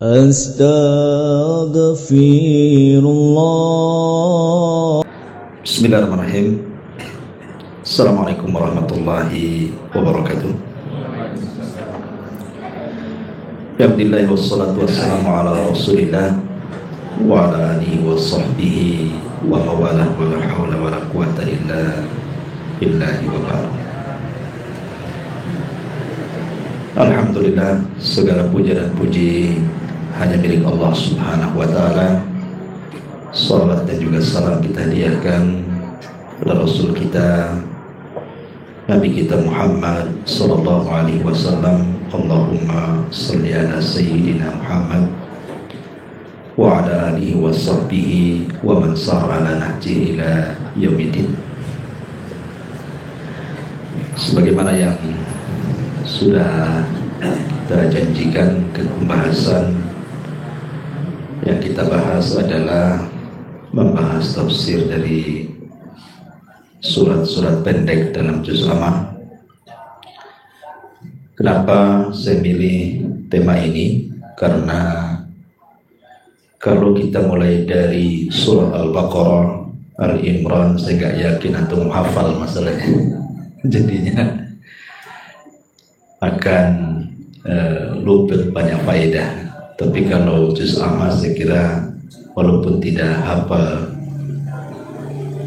Astaghfirullah. Bismillahirrahmanirrahim. Assalamualaikum warahmatullahi wabarakatuh. Alhamdulillah wassalatu wassalamu ala rasulillah wa ala alihi wa sahbihi wa mawalah wa la hawla wa la quwata illa billahi wa ba'd. Alhamdulillah, segala puja dan puji hanya milik Allah Subhanahu wa ta'ala. Salat dan juga salam kita hadiahkan kepada Rasul kita, Nabi kita Muhammad sallallahu alaihi wasallam. Allahumma salli ala sayyidina Muhammad wa ala alihi wa sahbihi wa man sara ala nahji ila yaumiddin. Sebagaimana yang sudah kita janjikan, ke pembahasan yang kita bahas adalah membahas tafsir dari surat-surat pendek dalam juz amma. Kenapa saya pilih tema ini? Karena kalau kita mulai dari surah Al-Baqarah, Al-Imran, saya gak yakin antum hafal masalahnya. Jadinya akan luput banyak faedah. Tapi kalau juz amma saya kira walaupun tidak hafal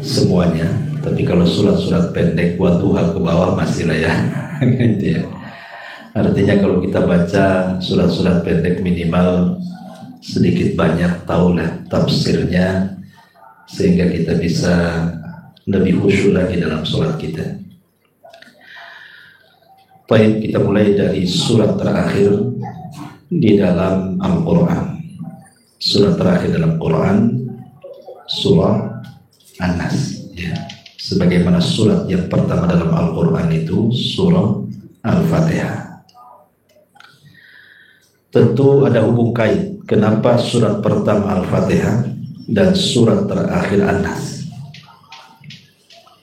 semuanya, tapi kalau surat-surat pendek Wadduha ke bawah masih lah ya. Gitu ya. Artinya kalau kita baca surat-surat pendek minimal sedikit banyak tahulah tafsirnya, sehingga kita bisa lebih khusyuk lagi dalam sholat kita. Baik, kita mulai dari surat terakhir di dalam Al-Quran. Surat terakhir dalam Quran, surah An-Nas ya. Sebagaimana surat yang pertama dalam Al-Quran itu surah Al-Fatihah. Tentu ada hubung kait kenapa surat pertama Al-Fatihah dan surat terakhir An-Nas.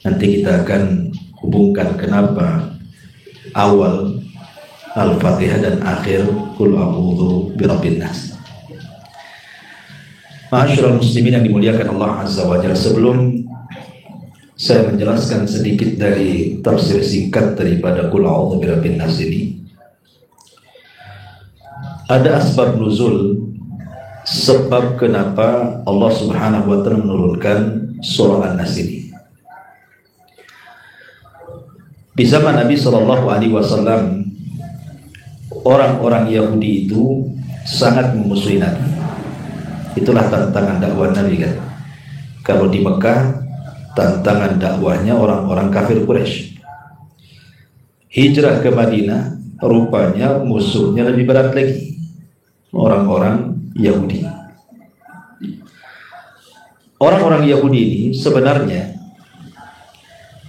Nanti kita akan hubungkan kenapa awal Al-Fatihah dan akhir Qul a'udzu birabbin nas. Ma'asyiral muslimin yang dimuliakan Allah Azza wa Jalla, sebelum saya menjelaskan sedikit dari tafsir singkat daripada Qul a'udzu birabbin nas ini, ada asbab nuzul, sebab kenapa Allah Subhanahu wa ta'ala menurunkan surah An-Nas ini. Di zaman Nabi sallallahu alaihi wasallam, orang-orang Yahudi itu sangat memusuhi Nabi. Itulah tantangan dakwah Nabi kan. Kalau di Mekah, tantangan dakwahnya orang-orang kafir Quraisy. Hijrah ke Madinah, rupanya musuhnya lebih berat lagi, orang-orang Yahudi. Orang-orang Yahudi ini sebenarnya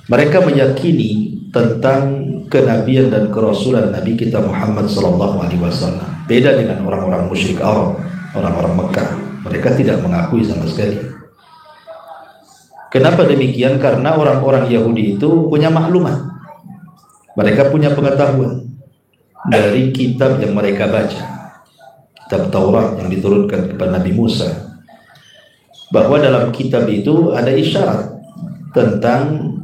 mereka meyakini tentang kenabian dan kerasulan Nabi kita Muhammad sallallahu alaihi wasallam. Beda dengan orang-orang musyrik Arab, orang-orang Mekah. Mereka tidak mengakui sama sekali. Kenapa demikian? Karena orang-orang Yahudi itu punya maklumat. Mereka punya pengetahuan dari kitab yang mereka baca, kitab Taurat yang diturunkan kepada Nabi Musa, bahwa dalam kitab itu ada isyarat tentang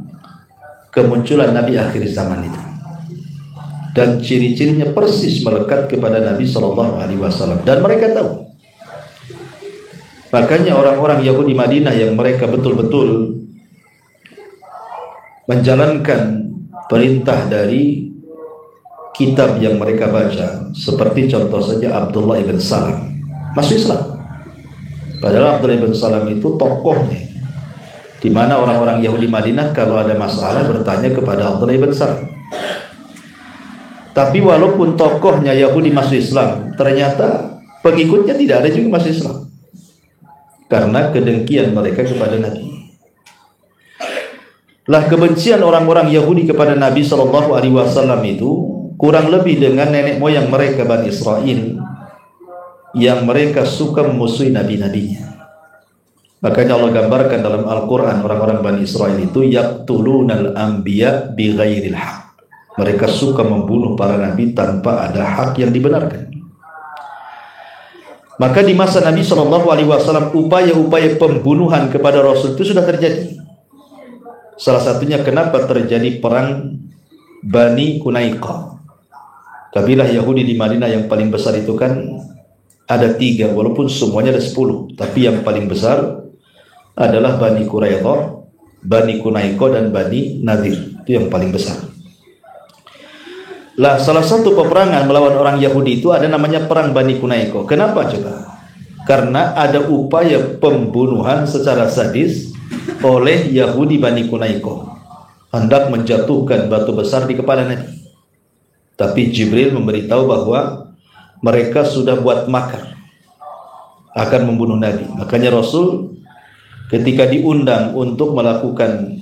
kemunculan Nabi akhir zaman itu, dan ciri-cirinya persis melekat kepada Nabi Shallallahu Alaihi Wasallam, dan mereka tahu. Makanya orang-orang Yahudi Madinah yang mereka betul-betul menjalankan perintah dari kitab yang mereka baca, seperti contoh saja Abdullah ibn Salam masuk Islam. Padahal Abdullah ibn Salam itu tokohnya, di mana orang-orang Yahudi Madinah kalau ada masalah bertanya kepada Abdullah ibn Salam. Tapi walaupun tokohnya Yahudi masuk Islam, ternyata pengikutnya tidak ada juga masuk Islam, karena kedengkian mereka kepada Nabi. Lah, kebencian orang-orang Yahudi kepada Nabi Shallallahu Alaihi Wasallam itu kurang lebih dengan nenek moyang mereka Bani Israel, yang mereka suka memusuhi nabi-nabinya. Makanya Allah gambarkan dalam Al-Quran orang-orang Bani Israel itu yaqtulunal anbiya bighairil haq. Mereka suka membunuh para nabi tanpa ada hak yang dibenarkan. Maka di masa Nabi SAW upaya-upaya pembunuhan kepada Rasul itu sudah terjadi. Salah satunya kenapa terjadi perang Bani Qunaiqah. Kabilah Yahudi di Madinah yang paling besar itu kan ada 3, walaupun semuanya ada 10, tapi yang paling besar adalah Bani Quraidah, Bani Qunaiqah dan Bani Nadir. Itu yang paling besar. Lah, salah satu peperangan melawan orang Yahudi itu ada namanya perang Bani Qunaiqah. Kenapa coba? Karena ada upaya pembunuhan secara sadis oleh Yahudi Bani Qunaiqah, hendak menjatuhkan batu besar di kepala Nabi. Tapi Jibril memberitahu bahwa mereka sudah buat makar akan membunuh Nabi. Makanya Rasul ketika diundang untuk melakukan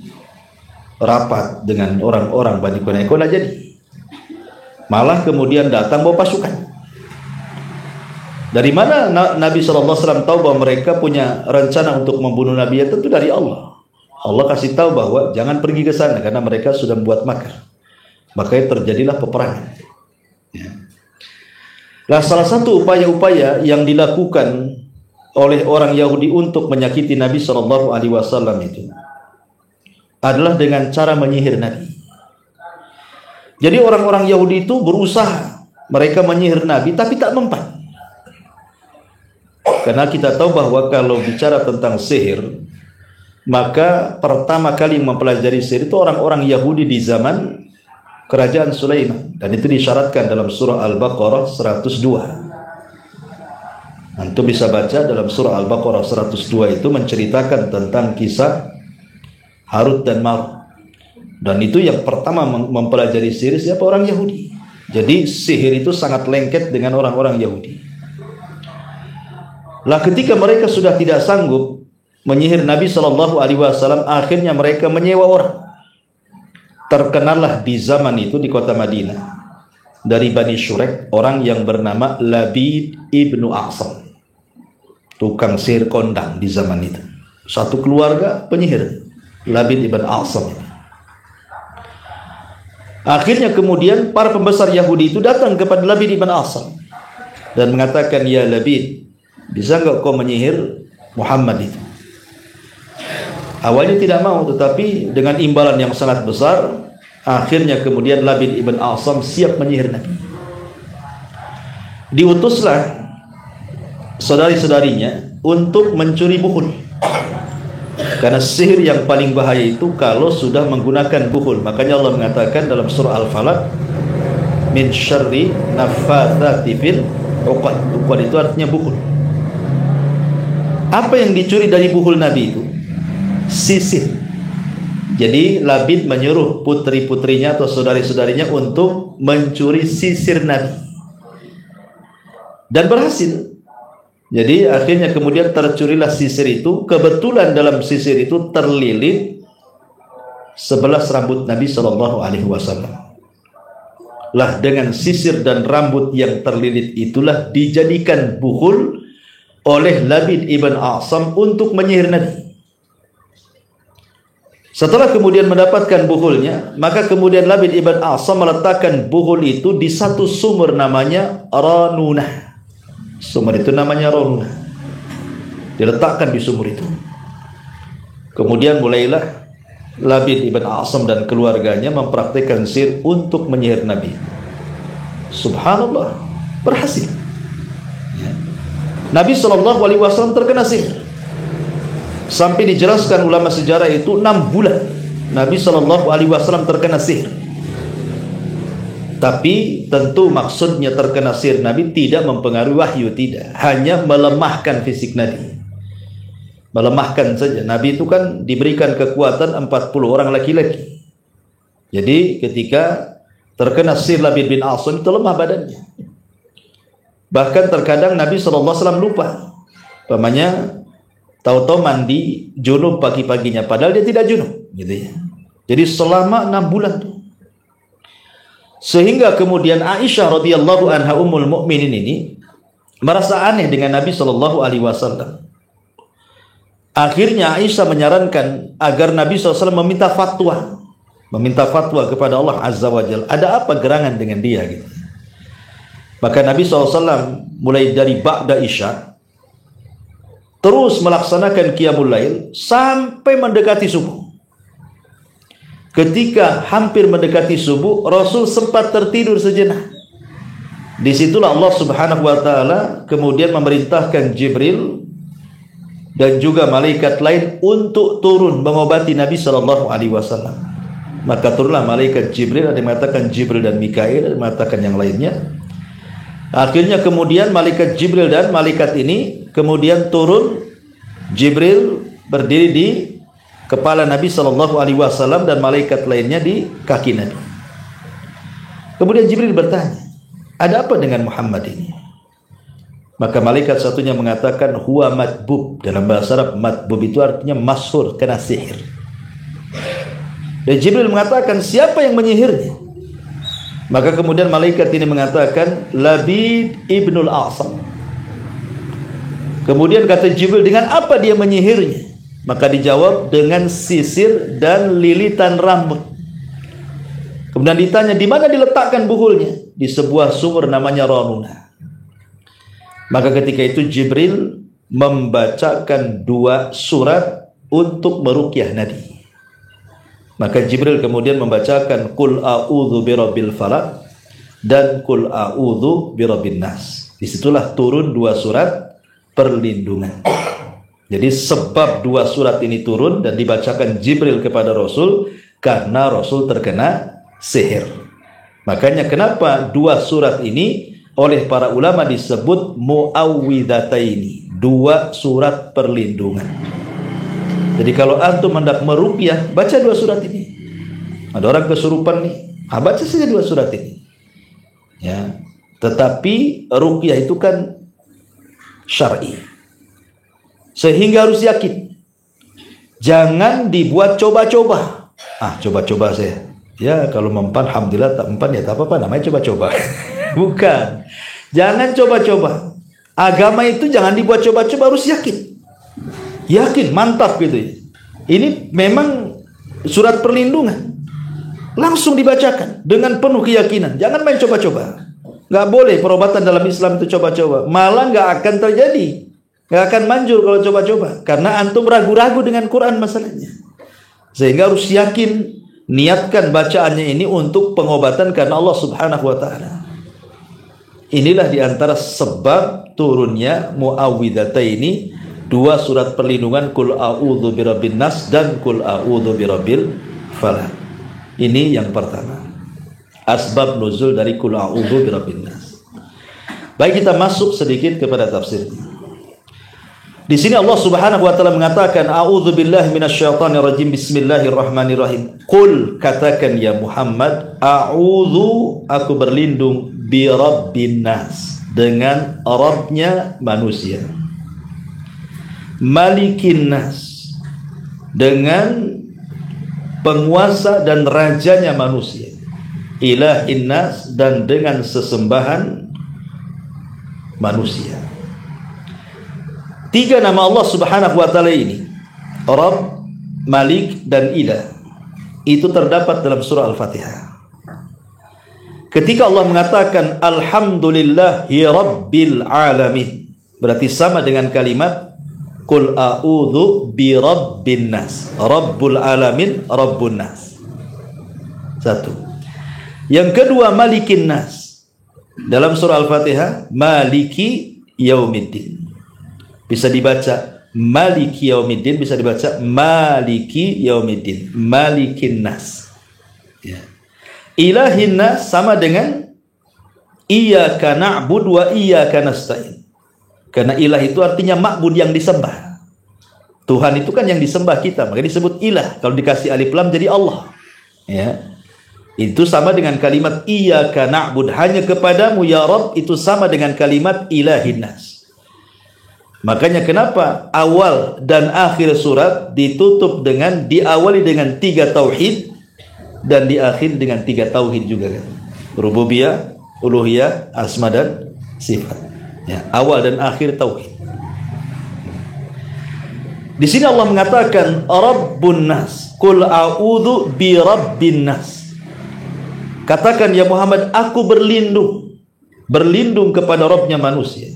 rapat dengan orang-orang Bani Qunaiqah tidak jadi. Malah kemudian datang bawa pasukan. Dari mana Nabi SAW tahu bahwa mereka punya rencana untuk membunuh Nabi? Ya tentu dari Allah. Allah kasih tahu bahwa jangan pergi ke sana karena mereka sudah membuat makar. Makanya terjadilah peperangan. Ya. Nah, salah satu upaya-upaya yang dilakukan oleh orang Yahudi untuk menyakiti Nabi SAW itu adalah dengan cara menyihir Nabi. Jadi orang-orang Yahudi itu berusaha mereka menyihir Nabi tapi tak mempan. Karena kita tahu bahwa kalau bicara tentang sihir, maka pertama kali mempelajari sihir itu orang-orang Yahudi di zaman kerajaan Sulaiman, dan itu disyaratkan dalam surah Al-Baqarah 102. Antum bisa baca dalam surah Al-Baqarah 102 itu menceritakan tentang kisah Harut dan Marut. Dan itu yang pertama mempelajari sihir siapa? Orang Yahudi. Jadi sihir itu sangat lengket dengan orang-orang Yahudi. Lah ketika mereka sudah tidak sanggup menyihir Nabi SAW, akhirnya mereka menyewa orang. Terkenallah di zaman itu di kota Madinah dari Bani Shurek orang yang bernama Labid ibnu A'sam, tukang sihir kondang di zaman itu. Satu keluarga penyihir, Labid ibn A'sam. Akhirnya kemudian para pembesar Yahudi itu datang kepada Labid ibn A'sam dan mengatakan, ya Labid, bisa enggak kau menyihir Muhammad itu? Awalnya tidak mau, tetapi dengan imbalan yang sangat besar, akhirnya kemudian Labid ibn A'sam siap menyihir Nabi. Diutuslah saudari-saudarinya untuk mencuri buhul. Karena sihir yang paling bahaya itu kalau sudah menggunakan buhul. Makanya Allah mengatakan dalam surah Al-Falaq, min syarri naffatsati fil 'uqad. Uqad itu artinya buhul. Apa yang dicuri dari buhul Nabi itu? Sisir. Jadi Labid menyuruh putri-putrinya atau saudari-saudarinya untuk mencuri sisir Nabi. Dan berhasil. Jadi akhirnya kemudian tercurilah sisir itu. Kebetulan dalam sisir itu terlilit 11 rambut Nabi SAW. Lah dengan sisir dan rambut yang terlilit itulah dijadikan buhul oleh Labid ibn A'sam untuk menyihir Nabi. Setelah kemudian mendapatkan buhulnya, maka kemudian Labid ibn A'sam meletakkan buhul itu di satu sumur namanya Ranunah. Sumur itu namanya Ranunah. Diletakkan di sumur itu. Kemudian mulailah Labid ibn A'sam dan keluarganya mempraktikkan sihir untuk menyihir Nabi. Subhanallah, berhasil. Nabi SAW terkena sihir. Sampai dijelaskan ulama sejarah itu 6 bulan Nabi SAW terkena sihir. Tapi tentu maksudnya terkena sihir Nabi tidak mempengaruhi wahyu, tidak. Hanya melemahkan fisik Nabi. Melemahkan saja. Nabi itu kan diberikan kekuatan 40 orang laki-laki. Jadi ketika terkena sihir Labid bin A'sam itu lemah badannya. Bahkan terkadang Nabi SAW lupa. Umpamanya tahu-tahu mandi junub pagi-paginya, padahal dia tidak junub, gitu ya. Jadi selama 6 bulan tuh. Sehingga kemudian Aisyah radhiyallahu anha ummul mukminin ini merasa aneh dengan Nabi SAW. Akhirnya Aisyah menyarankan agar Nabi SAW meminta fatwa kepada Allah Azza wa Jalla. Ada apa gerangan dengan dia gitu. Maka Nabi SAW mulai dari ba'da Isya terus melaksanakan qiyamul lail sampai mendekati subuh. Ketika hampir mendekati subuh, Rasul sempat tertidur sejenak. Disitulah Allah Subhanahu wa Ta'ala kemudian memerintahkan Jibril dan juga malaikat lain untuk turun mengobati Nabi Sallallahu Alaihi Wasallam. Maka turunlah malaikat Jibril, ada yang mengatakan Jibril dan Mikail, ada yang mengatakan yang lainnya. Akhirnya kemudian malaikat Jibril dan malaikat ini kemudian turun. Jibril berdiri di kepala Nabi Sallallahu Alaihi Wasallam dan malaikat lainnya di kaki Nabi. Kemudian Jibril bertanya, ada apa dengan Muhammad ini? Maka malaikat satunya mengatakan huwa matbub. Dalam bahasa Arab matbub itu artinya mashur, kena sihir. Dan Jibril mengatakan siapa yang menyihirnya? Maka kemudian malaikat ini mengatakan Labid ibnul A'sam. Kemudian kata Jibril, dengan apa dia menyihirnya? Maka dijawab dengan sisir dan lilitan rambut. Kemudian ditanya di mana diletakkan buhulnya? Di sebuah sumur namanya Ranuna. Maka ketika itu Jibril membacakan 2 surat untuk meruqyah Nabi. Maka Jibril kemudian membacakan Qul a'udzu birabbil falaq dan Qul a'udzu birabbin nas. Disitulah turun 2 surat perlindungan. Jadi sebab 2 surat ini turun dan dibacakan Jibril kepada Rasul karena Rasul terkena sihir. Makanya kenapa 2 surat ini oleh para ulama disebut muawwidhataini, 2 surat perlindungan. Jadi kalau antum hendak meruqyah, baca 2 surat ini. Ada orang kesurupan nih, baca saja 2 surat ini. Ya. Tetapi ruqyah itu kan syar'i. Sehingga harus yakin. Jangan dibuat coba-coba. Coba-coba saya. Ya, kalau mempan alhamdulillah, tak mempan ya tak apa-apa, namanya coba-coba. Bukan. Jangan coba-coba. Agama itu jangan dibuat coba-coba, harus yakin. Yakin, mantap gitu ya. Ini memang surat perlindungan. Langsung dibacakan dengan penuh keyakinan. Jangan main coba-coba. Nggak boleh perobatan dalam Islam itu coba-coba. Malah nggak akan terjadi. Nggak akan manjur kalau coba-coba. Karena antum ragu-ragu dengan Quran masalahnya. Sehingga harus yakin, niatkan bacaannya ini untuk pengobatan karena Allah Subhanahu wa Ta'ala. Inilah diantara sebab turunnya muawwidhataini, 2 surat perlindungan, Qul a'udzu birabbin nas dan Qul a'udzu birabbil falaq. Ini yang pertama. Asbab nuzul dari Qul a'udzu birabbin nas. Baik, kita masuk sedikit kepada tafsirnya. Di sini Allah Subhanahu wa Ta'ala mengatakan a'udzu billahi minasyaitonir rajim, bismillahirrahmanirrahim. Qul, katakan ya Muhammad, a'udzu, aku berlindung, bi rabbin nas, dengan Rabbnya manusia, malikin nas, dengan penguasa dan rajanya manusia, ilahin nas, dan dengan sesembahan manusia. 3 nama Allah Subhanahu wa Ta'ala ini, Rabb, Malik, dan Ilah, itu terdapat dalam surah Al-Fatihah. Ketika Allah mengatakan Alhamdulillahi Rabbil Alamin, berarti sama dengan kalimat Qul a'udzu bi rabbin nas. Rabbul Alamin, Rabbun nas. 1. Yang kedua, Malikin nas. Dalam surah Al-Fatihah, Maliki Yaumiddin. Bisa dibaca Maliki Yaumiddin, bisa dibaca Maliki Yaumiddin, Malikin nas. Ya. Ilahin nas sama dengan Iyyaka na'budu wa iyyaka nasta'in. Karena ilah itu artinya ma'bud, yang disembah. Tuhan itu kan yang disembah kita, maka disebut ilah. Kalau dikasih alif lam jadi Allah. Ya. Itu sama dengan kalimat Iyyaka na'bud, hanya kepadamu ya Rabb, itu sama dengan kalimat ilahin nas. Makanya kenapa awal dan akhir surat ditutup dengan, diawali dengan 3 tauhid dan diakhiri dengan 3 tauhid juga kan. Rububiyah, uluhiyah, asma dan sifat. Ya, awal dan akhir tauhid. Di sini Allah mengatakan Rabbun nas, Qul a'udzu bi rabbin nas. Katakan ya Muhammad, aku berlindung kepada Rabbnya manusia.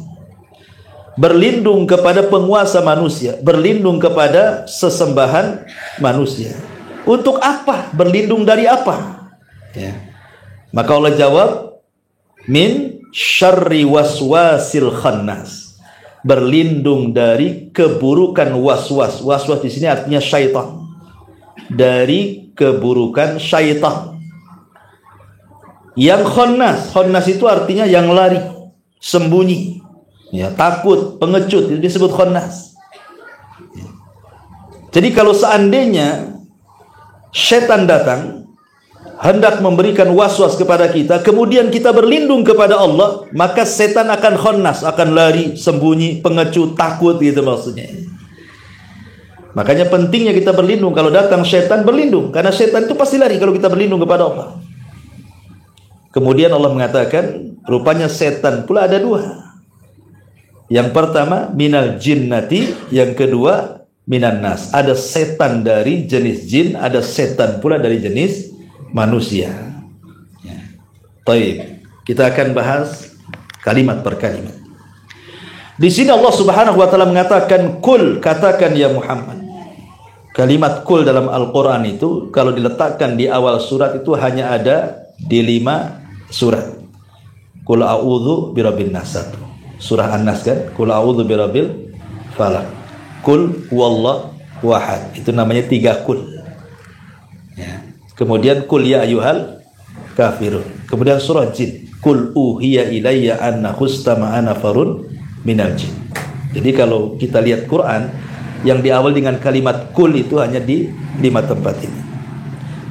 berlindung kepada penguasa manusia, berlindung kepada sesembahan manusia. Untuk apa? Berlindung dari apa? Ya. Maka Allah jawab, min syarri waswasil khannas, berlindung dari keburukan waswas. Waswas di sini artinya syaitan. Dari keburukan syaitan. Yang khannas, khannas itu artinya yang lari, sembunyi, ya, takut, pengecut, itu disebut khannas. Jadi kalau seandainya setan datang hendak memberikan waswas kepada kita, kemudian kita berlindung kepada Allah, maka setan akan khannas, akan lari, sembunyi, pengecut, takut, gitu maksudnya. Makanya pentingnya kita berlindung. Kalau datang setan, berlindung, karena setan itu pasti lari kalau kita berlindung kepada Allah. Kemudian Allah mengatakan, rupanya setan pula ada dua. Yang pertama minal jinnati, yang kedua minan nas. Ada setan dari jenis jin, ada setan pula dari jenis manusia. Ya. Baik, kita akan bahas kalimat per kalimat. Di sini Allah Subhanahu wa taala mengatakan kul, katakan ya Muhammad. Kalimat kul dalam Al-Qur'an itu kalau diletakkan di awal surat itu hanya ada di 5 surat. Qul a'udzu birabbin nas. Surah An-Nas kan? Qul a'udzu birabbil falaq. Qul huwallahu ahad. Itu namanya 3 kul. Ya. Kemudian qul ya ayyuhal kafirun. Kemudian surah Jin. Qul uhiya ilayya annahu istama'a nafarun minal jin. Jadi kalau kita lihat Quran yang di awal dengan kalimat kul itu hanya di 5 tempat ini.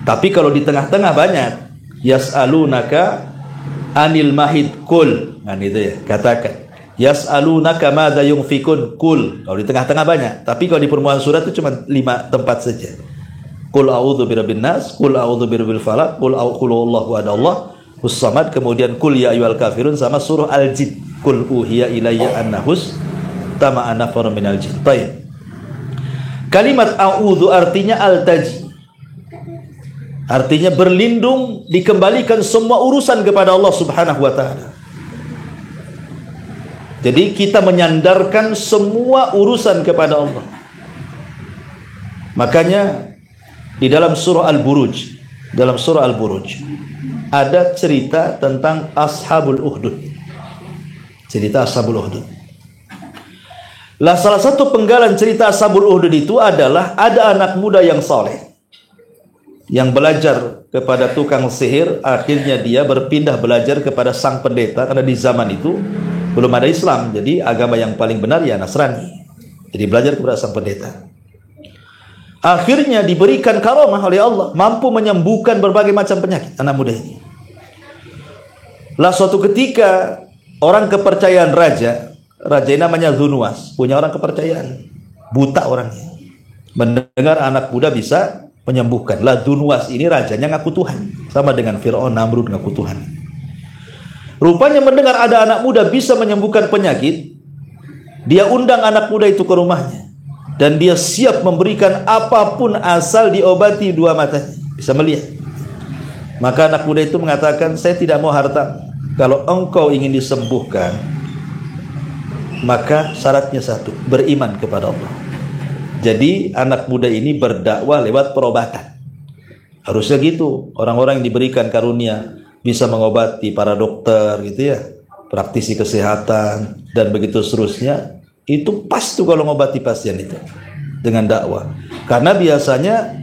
Tapi kalau di tengah-tengah banyak. Yas'alunaka anil mahid kul. Nah itu ya, katakan. Yas'alunaka madza yunfikun kul. Kalau di tengah-tengah banyak, tapi kalau di permulaan surat itu cuma 5 tempat saja. Qul a'udzu birabbin nas, qul a'udzu birabbil falaq, qul huwallahu ahad Allahus samad, kemudian qul ya ayyuhal kafirun sama surah Al-Jin. Qul uhiya ilayya annahus tama'a nafarun minal jin. Baik. Kalimat a'udzu artinya altaji. Artinya berlindung, dikembalikan semua urusan kepada Allah Subhanahu wa taala. Jadi kita menyandarkan semua urusan kepada Allah. Makanya di dalam surah Al-Buruj, ada cerita tentang Ashabul Ukhdud. Cerita Ashabul Ukhdud. Lah salah satu penggalan cerita Ashabul Ukhdud itu adalah ada anak muda yang saleh yang belajar kepada tukang sihir, akhirnya dia berpindah belajar kepada sang pendeta, karena di zaman itu belum ada Islam, jadi agama yang paling benar ya Nasrani. Jadi belajar kepada sang pendeta. Akhirnya diberikan karamah oleh Allah, mampu menyembuhkan berbagai macam penyakit anak muda ini. Lah suatu ketika orang kepercayaan raja ini namanya Dzunwas, punya orang kepercayaan, buta orangnya, mendengar anak muda bisa menyembuhkan. Lah Dzunwas ini rajanya ngaku Tuhan, sama dengan Fir'aun, Namrud ngaku Tuhan. Rupanya mendengar ada anak muda bisa menyembuhkan penyakit, dia undang anak muda itu ke rumahnya, dan dia siap memberikan apapun asal diobati 2 matanya, bisa melihat. Maka anak muda itu mengatakan, saya tidak mau harta. Kalau engkau ingin disembuhkan, maka syaratnya 1, beriman kepada Allah. Jadi anak muda ini berdakwah lewat perobatan. Harusnya gitu. Orang-orang yang diberikan karunia bisa mengobati, para dokter gitu ya, praktisi kesehatan dan begitu seterusnya, itu pas tuh kalau mengobati pasien itu dengan dakwah. Karena biasanya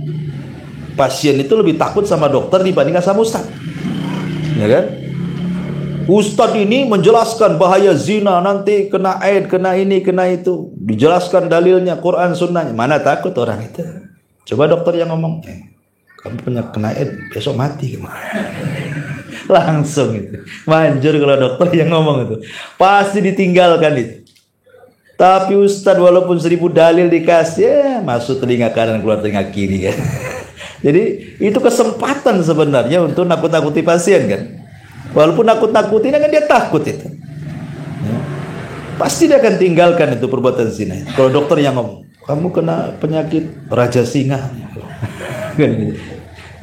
pasien itu lebih takut sama dokter dibandingkan sama ustaz. Ya kan? Ustadz ini menjelaskan bahaya zina, nanti kena aid, kena ini, kena itu. Dijelaskan dalilnya, Quran, sunnahnya. Mana takut orang itu. Coba dokter yang ngomong, kamu punya kena aid, besok mati. Langsung itu. Manjur kalau dokter yang ngomong itu. Pasti ditinggalkan itu. Tapi Ustadz walaupun 1000 dalil dikasih, ya, masuk telinga kanan, keluar telinga kiri kan. Jadi itu kesempatan sebenarnya untuk nakut-nakuti pasien kan. Walaupun nakut-nakutin kan dia takut itu. Ya. Pasti dia akan tinggalkan itu perbuatan zina. Kalau dokter yang ngomong, kamu kena penyakit raja singa.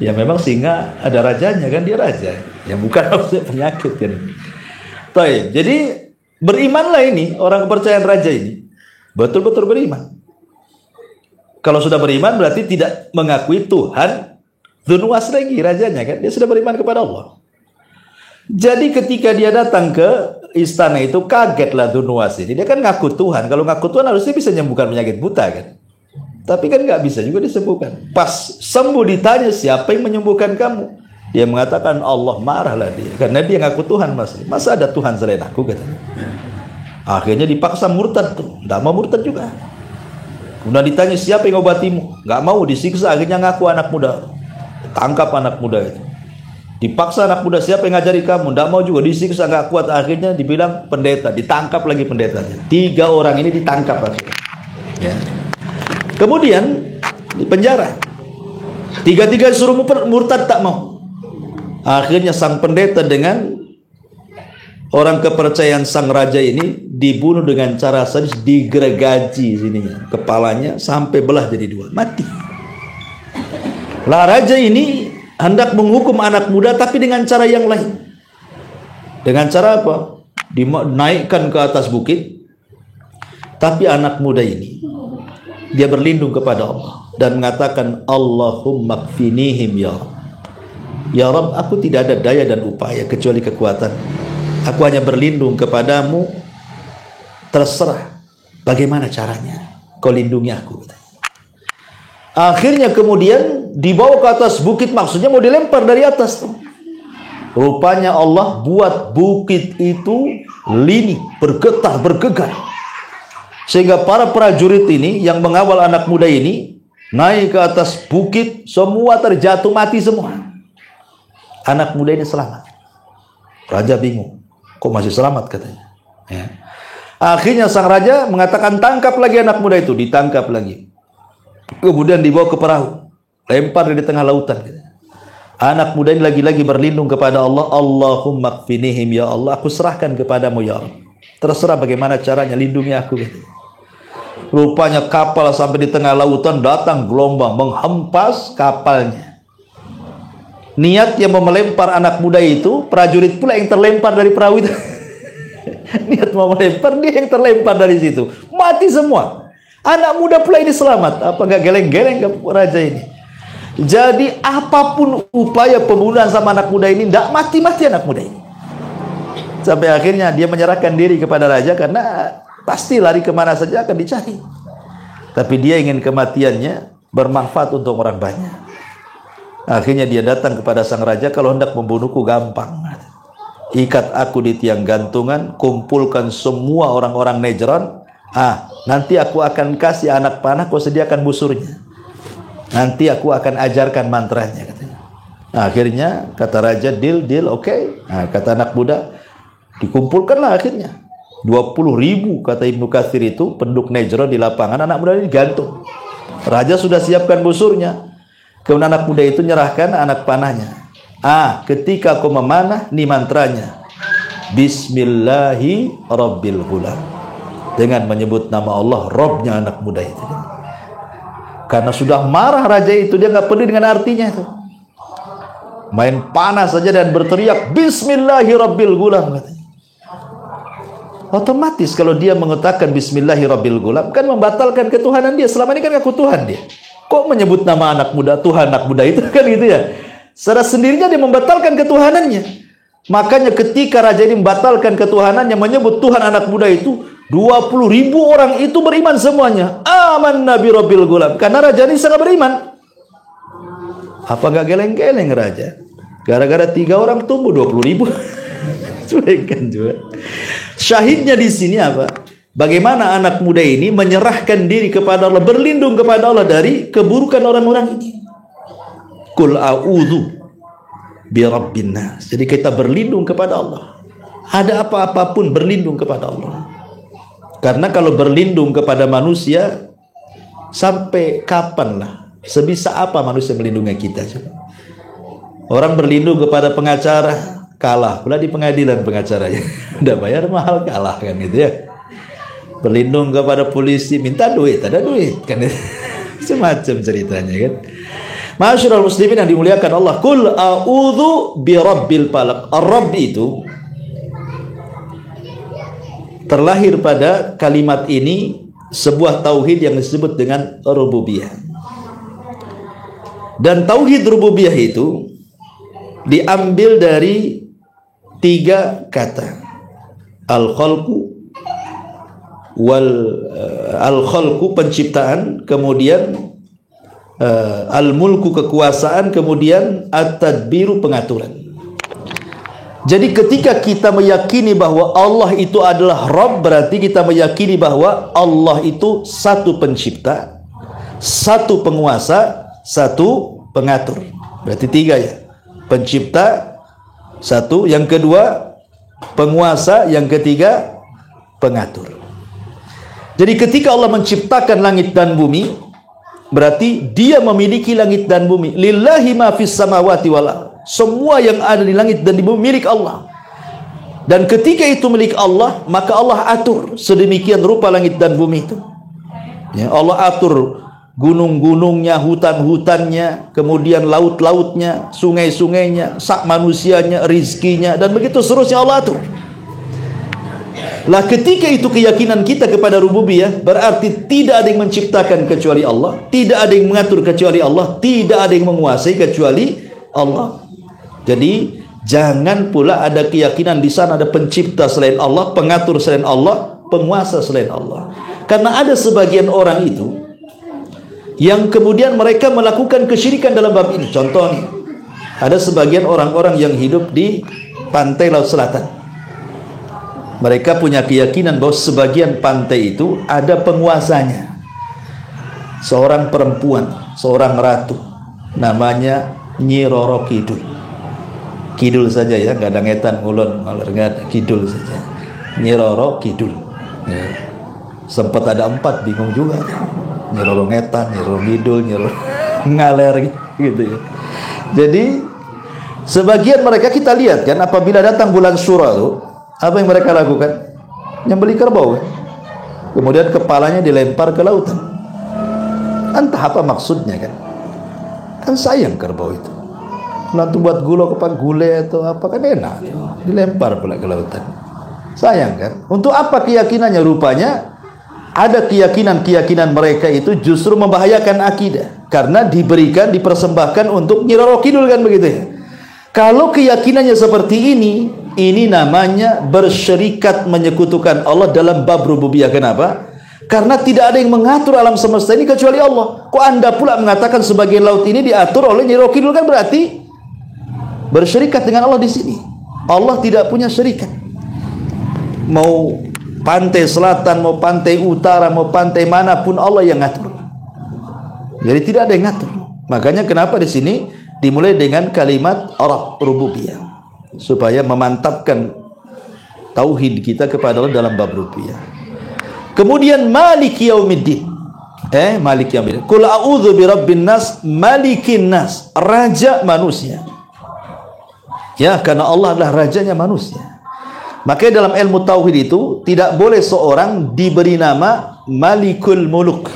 Ya memang singa ada rajanya kan, dia raja. Yang bukan maksudnya penyakit kan. Baik, jadi Berimanlah ini, orang kepercayaan raja ini. Betul-betul beriman. Kalau sudah beriman berarti tidak mengakui Tuhan Dzunwas lagi rajanya kan. Dia sudah beriman kepada Allah. Jadi ketika dia datang ke istana itu, kagetlah Dzunwas ini. Dia kan ngaku Tuhan. Kalau ngaku Tuhan harusnya bisa menyembuhkan penyakit buta kan. Tapi kan nggak bisa juga disembuhkan. Pas sembuh ditanya siapa yang menyembuhkan kamu, dia mengatakan Allah. Marahlah dia karena dia ngaku Tuhan. Masa ada Tuhan selain aku katanya. Akhirnya dipaksa murtad tuh. Nggak mau murtad juga. Kemudian ditanya siapa yang ngobatimu, nggak mau, disiksa. Akhirnya ngaku anak muda. Tangkap anak muda itu. Dipaksa anak muda, siapa yang ngajari kamu, nggak mau juga, disiksa, nggak kuat. Akhirnya dibilang pendeta, ditangkap lagi pendetanya. 3 orang ini ditangkap akhirnya. Ya. Kemudian di penjara. 3-3 suruh murtad, tak mau. Akhirnya sang pendeta dengan orang kepercayaan sang raja ini dibunuh dengan cara sadis, digergaji sininya kepalanya sampai belah jadi 2, mati. Lah raja ini hendak menghukum anak muda tapi dengan cara yang lain. Dengan cara apa? Dinaikkan ke atas bukit. Tapi anak muda ini dia berlindung kepada Allah dan mengatakan Allahumma kfinihim ya Rabb. Ya Rabb, aku tidak ada daya dan upaya kecuali kekuatan. Aku hanya berlindung kepadamu. Terserah bagaimana caranya kau lindungi aku. Akhirnya kemudian dibawa ke atas bukit, maksudnya mau dilempar dari atas tuh. Rupanya Allah buat bukit itu lini, bergetar, bergegar. Sehingga para prajurit ini yang mengawal anak muda ini naik ke atas bukit, semua terjatuh mati semua. Anak muda ini selamat. Raja bingung. Kok masih selamat katanya. Ya. Akhirnya sang raja mengatakan tangkap lagi anak muda itu. Ditangkap lagi. Kemudian dibawa ke perahu. Lempar di tengah lautan. Anak muda ini lagi-lagi berlindung kepada Allah. Allahumma kfinihim ya Allah. Aku serahkan kepadamu ya Allah. Terserah bagaimana caranya, lindungi aku. Rupanya kapal sampai di tengah lautan, datang gelombang menghempas kapalnya. Niatnya mau melempar anak muda itu, prajurit pula yang terlempar dari perahu itu. Niat mau melempar, dia yang terlempar dari situ. Mati semua. Anak muda pula ini selamat. Apa nggak geleng-geleng ke raja ini? Jadi apapun upaya pembunuhan sama anak muda ini, tidak mati-mati anak muda ini. Sampai akhirnya dia menyerahkan diri kepada raja karena pasti lari kemana saja akan dicari. Tapi dia ingin kematiannya bermanfaat untuk orang banyak. Akhirnya dia datang kepada sang raja, kalau hendak membunuhku gampang. Ikat aku di tiang gantungan, kumpulkan semua orang-orang Najran. Nanti aku akan kasih anak panah, kau sediakan busurnya. Nanti aku akan ajarkan mantranya katanya. Akhirnya kata raja, deal, oke. Kata anak muda, dikumpulkanlah akhirnya 20.000 kata Ibnu Katsir itu penduduk Najran di lapangan. Anak muda ini gantung. Raja sudah siapkan busurnya. Kemudian anak muda itu nyerahkan anak panahnya. Ketika kau memanah, nih mantranya. Bismillahi Rabbil Ghulam. Dengan menyebut nama Allah, Robnya anak muda itu. Karena sudah marah raja itu, dia nggak peduli dengan artinya itu. Main panah saja dan berteriak Bismillahi Rabbil Ghulam. Otomatis kalau dia mengatakan Bismillahi Rabbil Ghulam, kan membatalkan ketuhanan dia. Selama ini kan ngaku Tuhan dia. Kok menyebut nama anak muda Tuhan anak muda itu kan gitu ya. Secara sendirinya dia membatalkan ketuhanannya. Makanya ketika raja ini membatalkan ketuhanannya, menyebut Tuhan anak muda itu, 20.000 orang itu beriman semuanya. Amanna bi Rabbil Ghulam. Karena raja ini sangat beriman. Apa nggak geleng-geleng raja? Gara-gara 3 orang tumbuh 20.000. Cuekan juga. Syahidnya di sini apa? Bagaimana anak muda ini menyerahkan diri kepada Allah, berlindung kepada Allah dari keburukan orang-orang ini. Qul a'udzu bi rabbin nas. Jadi kita berlindung kepada Allah. Ada apa-apapun berlindung kepada Allah. Karena kalau berlindung kepada manusia, sampai kapanlah? Sebisa apa manusia melindungi kita? Orang berlindung kepada pengacara, kalah pula di pengadilan pengacaranya. Udah bayar mahal, kalah kan gitu ya. Berlindung kepada polisi, minta duit, ada duit kan. Semacam ceritanya kan. Masyarul muslimin yang dimuliakan Allah, Qul a'udzu bi rabbil falaq. Ar-Rabb itu terlahir pada kalimat ini sebuah tauhid yang disebut dengan rububiyah. Dan tauhid rububiyah itu diambil dari 3 kata. Al-khalqu penciptaan, kemudian al-mulku kekuasaan, kemudian at-tadbiru pengaturan. Jadi ketika kita meyakini bahwa Allah itu adalah Rabb, berarti kita meyakini bahwa Allah itu satu pencipta, satu penguasa, satu pengatur. Berarti 3 ya. Pencipta satu, yang kedua penguasa, yang ketiga pengatur. Jadi ketika Allah menciptakan langit dan bumi, berarti Dia memiliki langit dan bumi. Lillahi ma fis samawati wal ardh. Semua yang ada di langit dan di bumi milik Allah. Dan ketika itu milik Allah, maka Allah atur sedemikian rupa langit dan bumi itu. Ya, Allah atur gunung-gunungnya, hutan-hutannya, kemudian laut-lautnya, sungai-sungainya, sak manusianya, rizkinya, dan begitu seterusnya Allah atur. Lah ketika itu keyakinan kita kepada rububiyah, berarti tidak ada yang menciptakan kecuali Allah, tidak ada yang mengatur kecuali Allah, tidak ada yang menguasai kecuali Allah. Jadi jangan pula ada keyakinan di sana ada pencipta selain Allah, pengatur selain Allah, penguasa selain Allah. Karena ada sebagian orang itu yang kemudian mereka melakukan kesyirikan dalam bab ini. Contoh nih, ada sebagian orang-orang yang hidup di pantai Laut Selatan. Mereka punya keyakinan bahwa sebagian pantai itu ada penguasanya. Seorang perempuan, seorang ratu, namanya Nyi Roro Kidul. Kidul saja ya, nggak ada ngetan, ngulon, nggak ada, kidul saja. Nyi Roro Kidul. Ya. Sempat ada 4, bingung juga. Nyi Roro ngetan, Nyi Roro Kidul, Nyi Roro ngaler gitu ya. Jadi sebagian mereka kita lihat kan, apabila datang bulan Syura itu, apa yang mereka lakukan? Nyembelih kerbau kan? Kemudian kepalanya dilempar ke lautan. Entah apa maksudnya kan? Kan sayang kerbau itu. Nanti buat gulai atau apa kan enak, dilempar pula ke lautan. Sayang kan? Untuk apa keyakinannya? Rupanya ada keyakinan mereka itu justru membahayakan akidah, karena diberikan, dipersembahkan untuk Nyi Roro Kidul kan begitu ya. Kalau keyakinannya seperti ini namanya bersyirikat, menyekutukan Allah dalam bab rububiyah. Kenapa? Karena tidak ada yang mengatur alam semesta ini kecuali Allah. Kok Anda pula mengatakan sebagian laut ini diatur oleh Nyi Roro Kidul? Kan berarti bersyirikat dengan Allah di sini. Allah tidak punya syirikat. Mau pantai selatan, mau pantai utara, mau pantai manapun Allah yang ngatur. Jadi tidak ada yang ngatur. Makanya kenapa di sini dimulai dengan kalimat Arab rububiyah, supaya memantapkan tauhid kita kepada Allah dalam bab rububiyah. Kemudian Maliki Yaumiddin. Maliki Yaumiddin. Qul a'udzu birabbin nas, malikin nas, raja manusia. Ya, karena Allah adalah rajanya manusia. Makanya dalam ilmu tauhid itu tidak boleh seorang diberi nama Malikul Muluk.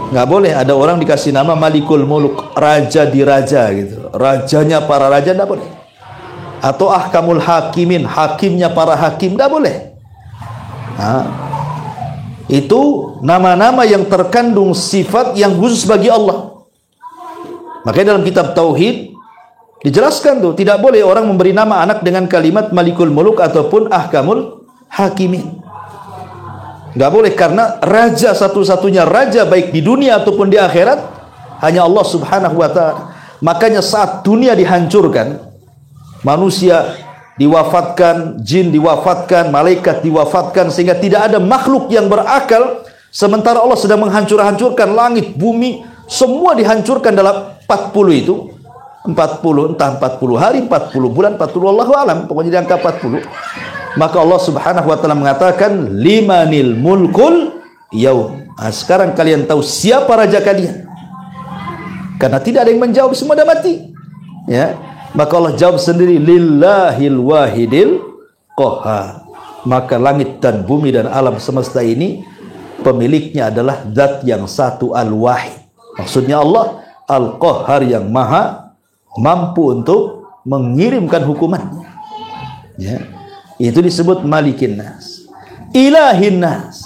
Nggak boleh ada orang dikasih nama Malikul Muluk, raja di raja gitu, rajanya para raja, nggak boleh. Atau Ahkamul Hakimin, hakimnya para hakim, nggak boleh. Itu nama-nama yang terkandung sifat yang khusus bagi Allah. Makanya dalam kitab tauhid dijelaskan tuh, tidak boleh orang memberi nama anak dengan kalimat Malikul Muluk ataupun Ahkamul Hakimin. Nggak boleh, karena raja satu-satunya raja baik di dunia ataupun di akhirat hanya Allah Subhanahu wa ta'ala. Makanya saat dunia dihancurkan, manusia diwafatkan, jin diwafatkan, malaikat diwafatkan, sehingga tidak ada makhluk yang berakal, sementara Allah sedang menghancurkan langit, bumi, semua dihancurkan dalam 40 itu. 40, entah 40 hari, 40 bulan, 40 Allahu alam, pokoknya di angka 40. Maka Allah Subhanahu wa ta'ala mengatakan limanil mulkul yaum. Sekarang kalian tahu siapa raja kalian, karena tidak ada yang menjawab, semua dah mati ya. Maka Allah jawab sendiri, lillahil wahidil qahhar. Maka langit dan bumi dan alam semesta ini pemiliknya adalah zat yang satu, al-wahid. Maksudnya Allah al-qahhar, yang maha mampu untuk mengirimkan hukumannya ya. Itu disebut Malikin Nas. ilahin nas.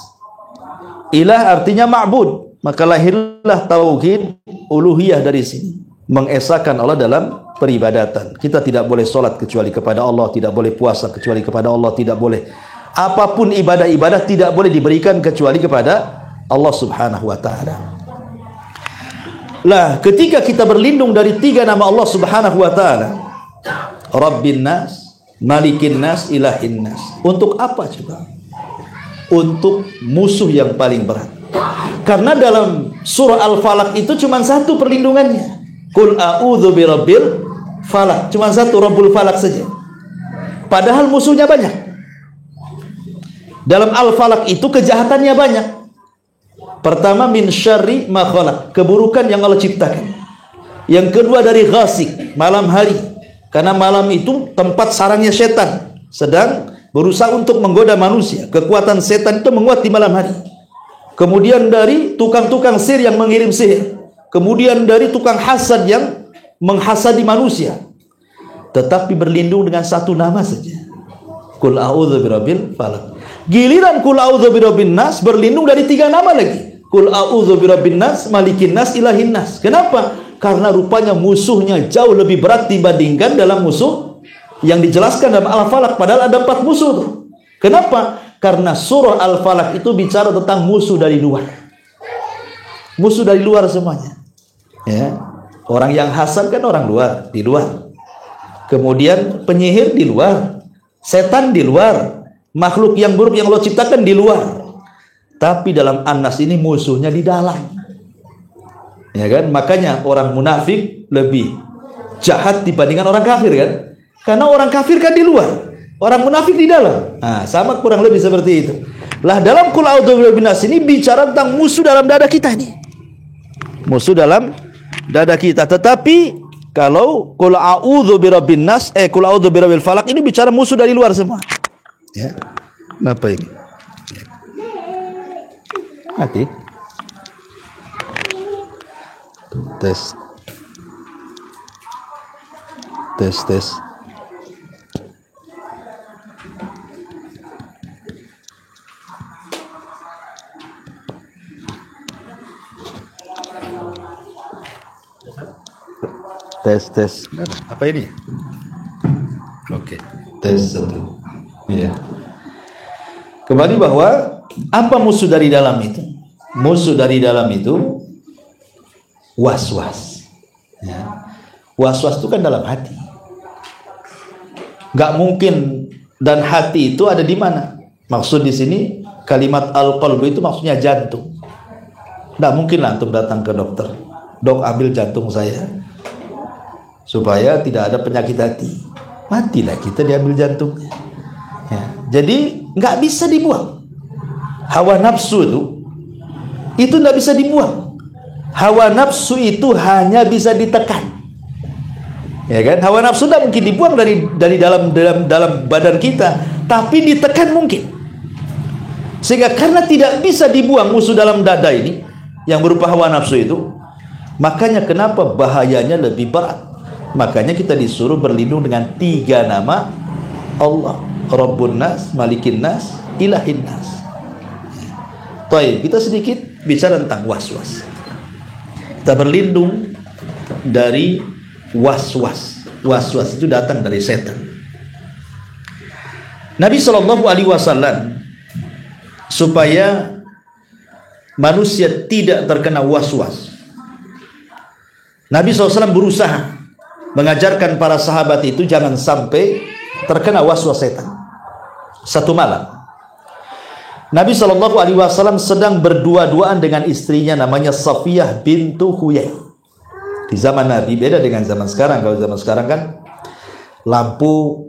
Ilah artinya ma'bud, maka lahirlah tauhid uluhiyah dari sini, mengesahkan Allah dalam peribadatan. Kita tidak boleh sholat kecuali kepada Allah, tidak boleh puasa kecuali kepada Allah, tidak boleh apapun ibadah-ibadah tidak boleh diberikan kecuali kepada Allah Subhanahu wa taala. Lah, ketika kita berlindung dari tiga nama Allah Subhanahu wa taala, Rabbin nas, Malikin nas, Ilahin nas. Untuk apa coba? Untuk musuh yang paling berat. Karena dalam surah Al-Falaq itu cuma satu perlindungannya. Qul a'udzu birabbil falaq. Cuma satu, Rabbul Falaq saja. Padahal musuhnya banyak. Dalam Al-Falaq itu kejahatannya banyak. Pertama, min syarri ma khalaq, keburukan yang Allah ciptakan. Yang kedua dari ghasik, malam hari. Karena malam itu tempat sarangnya setan, sedang berusaha untuk menggoda manusia. Kekuatan setan itu menguat di malam hari. Kemudian dari tukang-tukang sihir yang mengirim sihir. Kemudian dari tukang hasad yang menghasadi manusia. Tetapi berlindung dengan satu nama saja. Qul a'udzu birabbil falaq. Giliran qul a'udzu birabbin nas, berlindung dari tiga nama lagi. Qul a'udzu birabbin nas, Malikin nas, Ilahin nas. Kenapa? Karena rupanya musuhnya jauh lebih berat dibandingkan dalam musuh yang dijelaskan dalam Al-Falaq. Padahal ada 4 musuh tuh. Kenapa? Karena surah Al-Falaq itu bicara tentang musuh dari luar. Musuh dari luar semuanya. Ya. Orang yang hasad kan orang luar, di luar. Kemudian penyihir di luar, setan di luar, makhluk yang buruk yang Allah ciptakan di luar. Tapi dalam An-Nas ini musuhnya di dalam. Ya kan? Makanya orang munafik lebih jahat dibandingkan orang kafir kan? Karena orang kafir kan di luar, orang munafik di dalam. Nah, sama kurang lebih seperti itu. Lah dalam Qul a'udzu birabbin nas ini bicara tentang musuh dalam dada kita ini. Musuh dalam dada kita. Tetapi kalau Qul a'udzu birabbin nas, Qul a'udzu birabbil falaq ini bicara musuh dari luar semua. Ya. Kenapa ini? Mati. Tes. Tes tes. Tes. Apa ini? Oke. Tes satu. Iya. Kembali bahwa apa musuh dari dalam itu? Musuh dari dalam itu was-was. Ya. Was-was itu kan dalam hati. Gak mungkin, dan hati itu ada di mana? Maksud di sini kalimat al-qalbu itu maksudnya jantung. Gak mungkin lah antum datang ke dokter, dok ambil jantung saya supaya tidak ada penyakit hati. Matilah kita diambil jantungnya. Ya. Jadi nggak bisa dibuang. Hawa nafsu itu nggak bisa dibuang. Hawa nafsu itu hanya bisa ditekan. Ya kan? Hawa nafsu tidak mungkin dibuang dari dalam badan kita, tapi ditekan mungkin. Sehingga karena tidak bisa dibuang musuh dalam dada ini yang berupa hawa nafsu itu, makanya kenapa bahayanya lebih berat. Makanya kita disuruh berlindung dengan 3 nama Allah, Rabbun nas, Malikin nas, Ilahin nas. Baik, kita sedikit bicara tentang was-was. Kita berlindung dari was-was. Was-was itu datang dari setan. Nabi SAW supaya manusia tidak terkena was-was, Nabi SAW berusaha mengajarkan para sahabat itu jangan sampai terkena was-was setan. Satu malam Nabi SAW sedang berdua-duaan dengan istrinya namanya Safiyah bintu Huyai. Di zaman Nabi beda dengan zaman sekarang. Kalau zaman sekarang kan lampu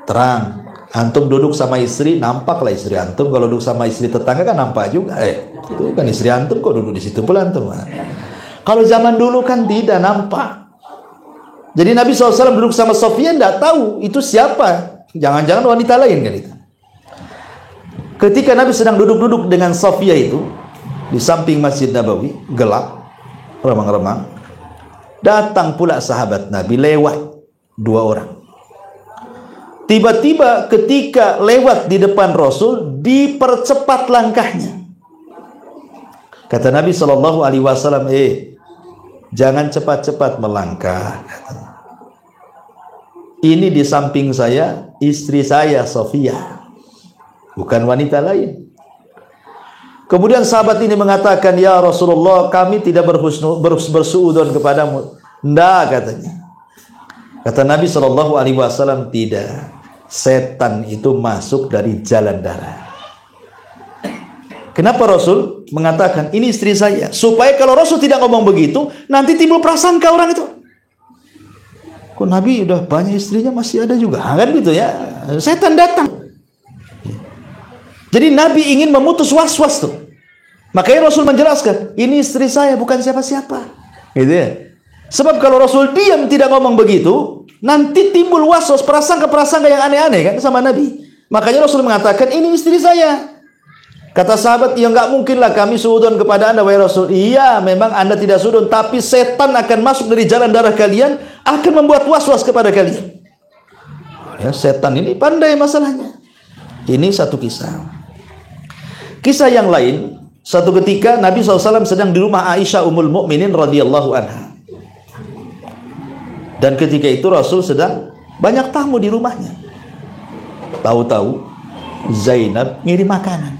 terang, antum duduk sama istri nampaklah istri antum. Kalau duduk sama istri tetangga kan nampak juga. Itu kan istri antum, kok duduk di situ pula antum. Kalau zaman dulu kan tidak nampak. Jadi Nabi SAW duduk sama Safiyah, tidak tahu itu siapa. Jangan-jangan wanita lain kan itu. Ketika Nabi sedang duduk-duduk dengan Safiyah itu di samping Masjid Nabawi, gelap, remang-remang, datang pula sahabat Nabi lewat 2 orang. Tiba-tiba ketika lewat di depan Rasul, dipercepat langkahnya. Kata Nabi SAW, jangan cepat-cepat melangkah. Ini di samping saya, istri saya Sofia, bukan wanita lain. Kemudian sahabat ini mengatakan, ya Rasulullah, kami tidak bersuudzon kepadamu. Nggak, katanya. Kata Nabi SAW, tidak. Setan itu masuk dari jalan darah. Kenapa Rasul mengatakan ini istri saya? Supaya kalau Rasul tidak ngomong begitu, nanti timbul prasangka orang itu. Kok Nabi udah banyak istrinya masih ada juga? Kan gitu ya. Setan datang. Jadi Nabi ingin memutus was-was tuh. Makanya Rasul menjelaskan, ini istri saya bukan siapa-siapa. Gitu ya. Sebab kalau Rasul diam tidak ngomong begitu, nanti timbul was-was, prasangka-prasangka yang aneh-aneh kan sama Nabi. Makanya Rasul mengatakan, ini istri saya. Kata sahabat, ya nggak mungkinlah kami suudzon kepada anda, wahai Rasul. Iya, memang anda tidak suudzon, tapi setan akan masuk dari jalan darah kalian, akan membuat was-was kepada kalian. Ya, setan ini pandai masalahnya. Ini satu kisah. Kisah yang lain, satu ketika Nabi SAW sedang di rumah Aisyah Ummul Mukminin radhiyallahu anha. Dan ketika itu Rasul sedang banyak tamu di rumahnya. Tahu-tahu Zainab ngirim makanan.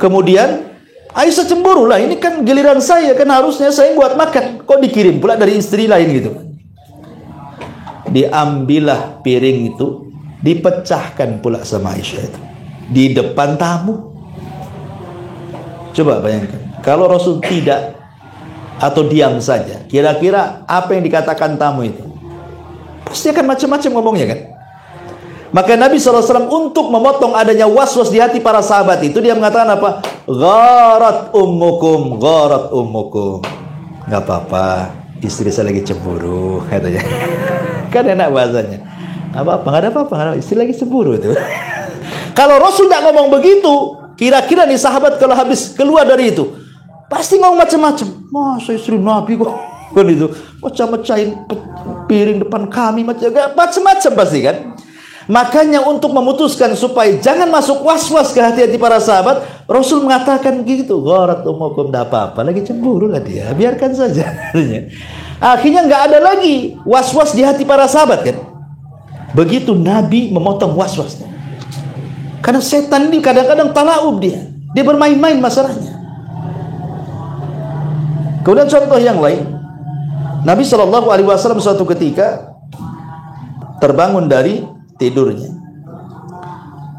Kemudian Aisyah cemburu lah, ini kan giliran saya, kan harusnya saya buat makan, kok dikirim pula dari istri lain gitu. Diambillah piring itu, dipecahkan pula sama Aisyah itu di depan tamu. Coba bayangkan, kalau Rasul tidak atau diam saja, kira-kira apa yang dikatakan tamu itu? Pasti akan macam-macam ngomongnya kan. Maka Nabi SAW untuk memotong adanya was-was di hati para sahabat itu, dia mengatakan apa? Gharat ummukum, gharat ummukum. Gak apa-apa, istri saya lagi cemburu, katanya. Kan enak bahasanya. Gak apa-apa, gak ada apa-apa, istri lagi cemburu itu. Kalau Rasul tidak ngomong begitu, kira-kira nih sahabat kalau habis keluar dari itu, pasti ngomong macam-macam. Masa istri Nabi kok itu pecah-pecahin piring depan kami, macam-macam pasti kan. Makanya untuk memutuskan supaya jangan masuk was-was ke hati-hati para sahabat, Rasul mengatakan gitu, gharat ummukum, tidak apa-apa, lagi cemburu lah dia, biarkan saja. Akhirnya nggak ada lagi was-was di hati para sahabat kan. Begitu Nabi memotong was-wasnya. Karena setan ini kadang-kadang talaub dia bermain-main masalahnya. Kemudian contoh yang lain, Nabi SAW suatu ketika terbangun dari tidurnya,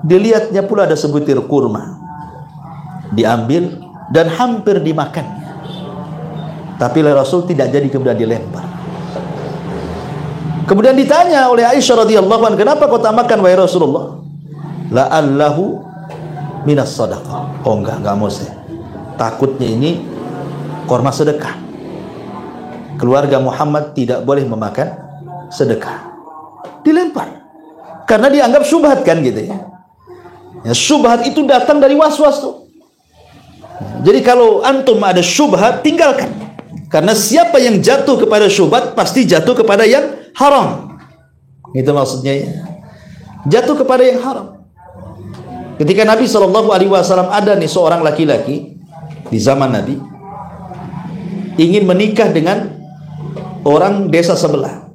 dilihatnya pula ada sebutir kurma, diambil dan hampir dimakannya, tapi Rasul tidak jadi, kemudian dilempar. Kemudian ditanya oleh Aisyah radhiyallahu anha, kenapa kau tak makan wahai Rasulullah? La'allahu minas sadaqah. Oh enggak mau saya, takutnya ini korma sedekah, keluarga Muhammad tidak boleh memakan sedekah. Dilempar karena dianggap syubhat kan gitu ya. Ya, syubhat itu datang dari was-was tuh. Jadi kalau antum ada syubhat, tinggalkan. Karena siapa yang jatuh kepada syubhat pasti jatuh kepada yang haram. Itu maksudnya ya. Jatuh kepada yang haram. Ketika Nabi SAW ada nih seorang laki-laki di zaman Nabi ingin menikah dengan orang desa sebelah.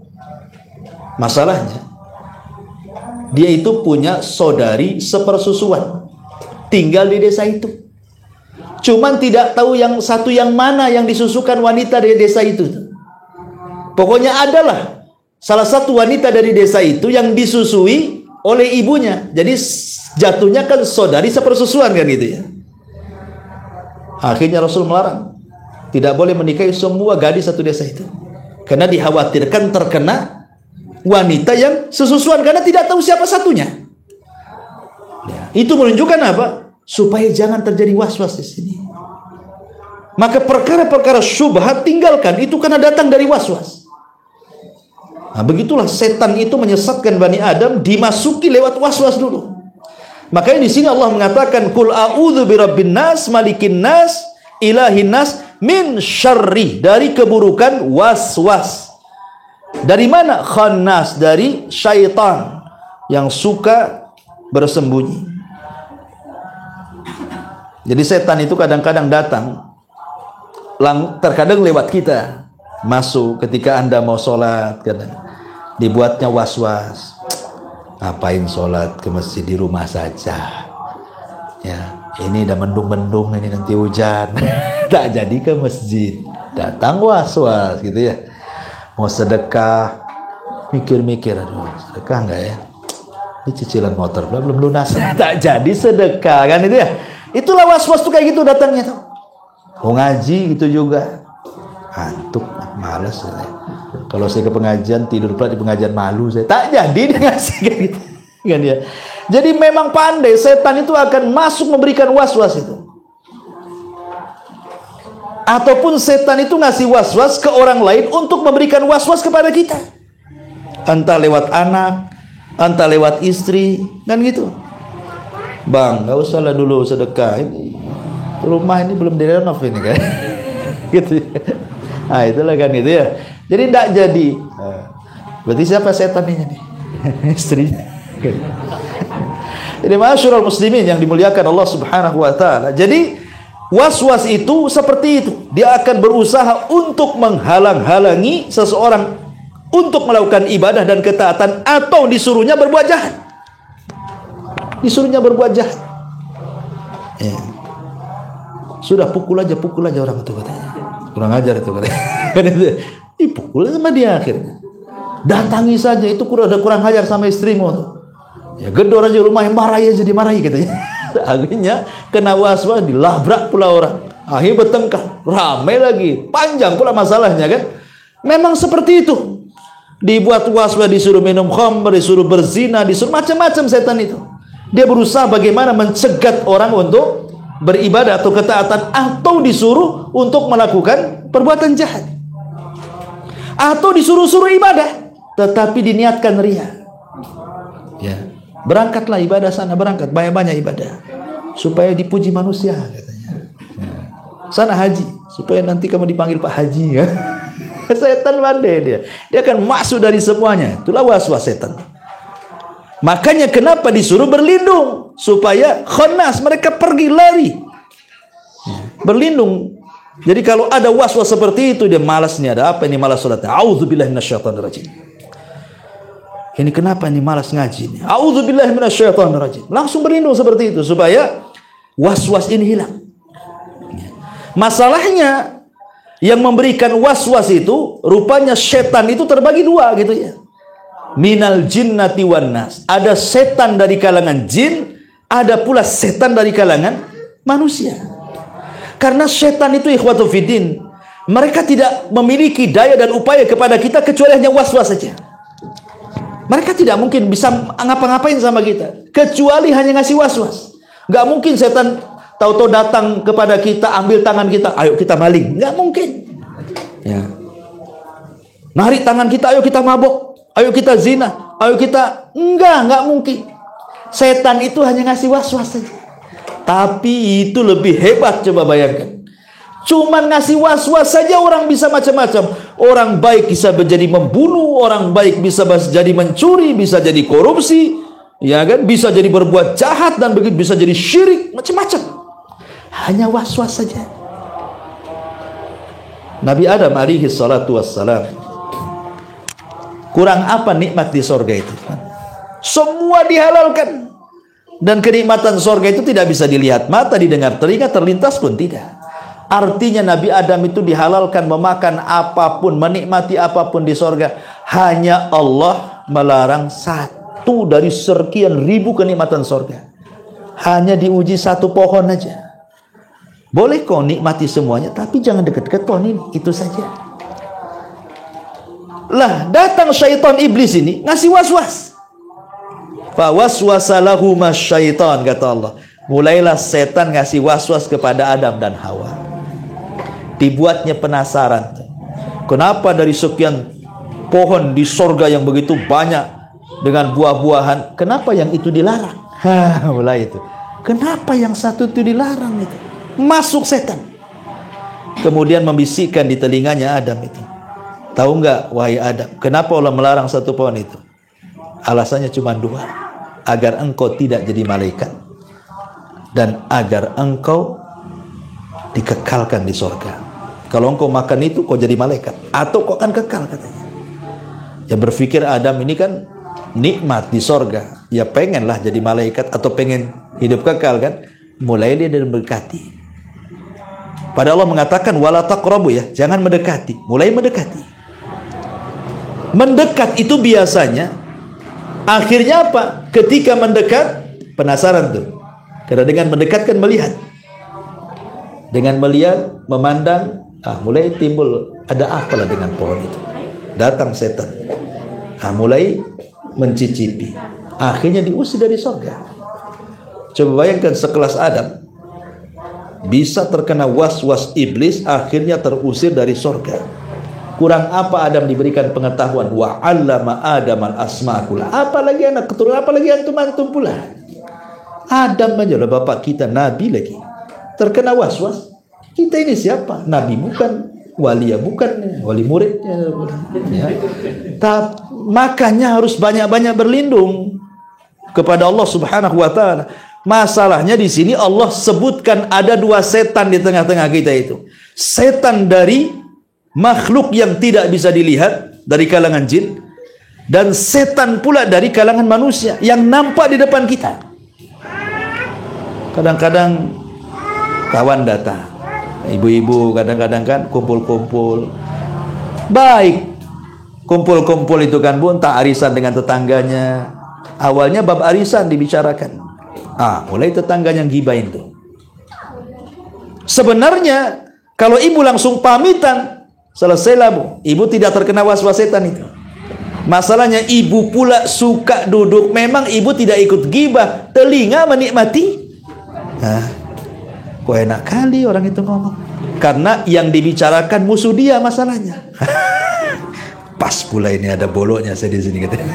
Masalahnya dia itu punya saudari sepersusuan tinggal di desa itu. Cuman tidak tahu yang satu yang mana yang disusukan wanita dari desa itu. Pokoknya adalah salah satu wanita dari desa itu yang disusui oleh ibunya. Jadi jatuhnya kan saudari sepersusuan kan gitu ya. Akhirnya Rasul melarang, tidak boleh menikahi semua gadis satu desa itu, karena dikhawatirkan terkena wanita yang sesusuan karena tidak tahu siapa satunya. Ya, itu menunjukkan apa? Supaya jangan terjadi was-was di sini. Maka perkara-perkara syubhat tinggalkan, itu karena datang dari was-was. Nah, begitulah setan itu menyesatkan Bani Adam, dimasuki lewat was-was dulu. Makanya di sini Allah mengatakan, Qul a'udzu birabbin nas, malikin nas, ilahin nas, min syarri, dari keburukan was-was. Dari mana? Khannas, dari syaitan yang suka bersembunyi. Jadi setan itu kadang-kadang datang, terkadang lewat kita, masuk ketika Anda mau sholat, kadang dibuatnya was-was. Ngapain sholat ke masjid, di rumah saja. Ya, ini udah mendung-mendung, ini nanti hujan. Tak jadi ke masjid. Datang was-was gitu ya. Mau sedekah, mikir-mikir, aduh sedekah enggak ya? Ini cicilan motor belum lunas. Tak jadi sedekah kan itu ya. Itulah was-was tuh kayak gitu datangnya tuh. Mau ngaji gitu juga. Antuk, malas saya. Kalau saya ke pengajian tidur pula di pengajian, malu saya. Tak jadi dia ngasih kayak gitu. Kan ya. Jadi memang pandai setan itu akan masuk memberikan was-was itu. Ataupun setan itu ngasih was-was ke orang lain untuk memberikan was-was kepada kita. Entah lewat anak, entah lewat istri, kan gitu. Bang, gak usah lah dulu sedekah, ini rumah ini belum direnov ini kan. Gitu. Nah itulah kan gitu ya. Jadi tidak jadi. Berarti siapa setan ini nih? Istrinya. Jadi masyarul muslimin yang dimuliakan Allah Subhanahu wa taala. Jadi was-was itu seperti itu. Dia akan berusaha untuk menghalang-halangi seseorang untuk melakukan ibadah dan ketaatan, atau disuruhnya berbuat jahat. Disuruhnya berbuat jahat. Ya. Sudah pukul aja orang itu katanya. Kurang ajar itu katanya. Pukul sama dia akhirnya. Datangi saja, itu kurang ajar sama istrimu tuh. Ya gedor aja rumah, yang marahi aja, dimarahi katanya. Akhirnya kena was-was, dilabrak pula orang. Akhirnya bertengkar, ramai lagi, panjang pula masalahnya kan. Memang seperti itu. Dibuat was-was, disuruh minum khamr, disuruh berzina, disuruh macam-macam setan itu. Dia berusaha bagaimana mencegat orang untuk beribadah atau ketaatan, atau disuruh untuk melakukan perbuatan jahat, atau disuruh-suruh ibadah tetapi diniatkan riya. Ya, berangkatlah ibadah sana, berangkat banyak-banyak ibadah supaya dipuji manusia katanya. Ya. Sana haji supaya nanti kamu dipanggil Pak Haji ya. Setan pandai dia akan masuk dari semuanya. Itulah was-was setan. Makanya kenapa disuruh berlindung, supaya khannas, mereka pergi lari berlindung. Jadi kalau ada was-was seperti itu, dia malas, nih ada apa ini, malas salatnya, auzubillahi minasyaitonirrajim. Ini kenapa ini malas ngaji ini, auzubillahi minasyaitonirrajim. Langsung berlindung seperti itu supaya was-was ini hilang. Masalahnya yang memberikan was-was itu rupanya setan itu terbagi dua gitu ya. Minal jinnati wan nas. Ada setan dari kalangan jin, ada pula setan dari kalangan manusia. Karena setan itu ikhwatu fiddin, mereka tidak memiliki daya dan upaya kepada kita kecuali hanya was-was saja. Mereka tidak mungkin bisa ngapa-ngapain sama kita kecuali hanya ngasih was-was. Gak mungkin setan tahu-tahu datang kepada kita, ambil tangan kita, ayo kita maling. Gak mungkin ya. Narik tangan kita, ayo kita mabok, ayo kita zina, ayo kita, enggak mungkin. Setan itu hanya ngasih was-was saja. Tapi itu lebih hebat, coba bayangkan. Cuman ngasih was-was saja orang bisa macam-macam. Orang baik bisa menjadi membunuh, orang baik bisa jadi mencuri, bisa jadi korupsi, ya kan? Bisa jadi berbuat jahat, dan begitu bisa jadi syirik, macam-macam. Hanya was-was saja. Nabi Adam alaihi salatu wassalam, kurang apa nikmat di sorga itu? Semua dihalalkan. Dan kenikmatan sorga itu tidak bisa dilihat mata, didengar telinga, terlintas pun tidak. Artinya Nabi Adam itu dihalalkan memakan apapun, menikmati apapun di sorga. Hanya Allah melarang satu dari sekian ribu kenikmatan sorga. Hanya diuji satu pohon aja. Boleh kau nikmati semuanya, tapi jangan dekat-dekat pohon ini, itu saja. Lah, datang syaitan iblis ini ngasih was-was. Fa waswasa lahum syaitan, kata Allah. Mulailah setan ngasih was-was kepada Adam dan Hawa. Dibuatnya penasaran. Kenapa dari sekian pohon di sorga yang begitu banyak dengan buah-buahan, kenapa yang itu dilarang? Mulai itu. Kenapa yang satu itu dilarang itu? Masuk setan. Kemudian membisikkan di telinganya Adam itu. Tahu nggak, wahai Adam, kenapa Allah melarang satu pohon itu? Alasannya cuma dua. Agar engkau tidak jadi malaikat, dan agar engkau dikekalkan di surga. Kalau engkau makan itu, kau jadi malaikat, atau kau akan kekal, katanya. Ya berpikir Adam ini kan nikmat di surga, ya pengenlah jadi malaikat atau pengen hidup kekal kan. Mulai dia mendekati. Pada Allah mengatakan wala taqrabu, ya, jangan mendekati. Mulai mendekati. Mendekat itu biasanya akhirnya apa? Ketika mendekat, penasaran tuh. Karena dengan mendekat kan melihat. Dengan melihat, memandang, mulai timbul, ada apalah dengan pohon itu. Datang setan. Mulai mencicipi. Akhirnya diusir dari surga. Coba bayangkan sekelas Adam bisa terkena was-was iblis, akhirnya terusir dari surga. Kurang apa Adam diberikan pengetahuan, wa 'allama Adamal asma'a kullaha. Apalagi anak keturunan, apalagi antum pula. Adam aja lah bapak kita, nabi lagi, terkena was-was. Kita ini siapa? Nabi bukan, wali ya bukan, wali muridnya ya. Makanya harus banyak-banyak berlindung kepada Allah Subhanahu wa taala. Masalahnya di sini Allah sebutkan ada dua setan di tengah-tengah kita itu. Setan dari makhluk yang tidak bisa dilihat dari kalangan jin, dan setan pula dari kalangan manusia yang nampak di depan kita. Kadang-kadang kawan datang, ibu-ibu kadang-kadang kan kumpul-kumpul. Baik, kumpul-kumpul itu kan Bu, entah arisan dengan tetangganya. Awalnya bab arisan dibicarakan. Mulai tetangganya gibahin tuh. Sebenarnya kalau ibu langsung pamitan, selesailah Bu. Ibu tidak terkena was-was setan itu. Masalahnya ibu pula suka duduk. Memang ibu tidak ikut gibah, telinga menikmati. Kok enak kali orang itu ngomong. Karena yang dibicarakan musuh dia masalahnya. Pas pula ini ada boloknya saya di sini katanya.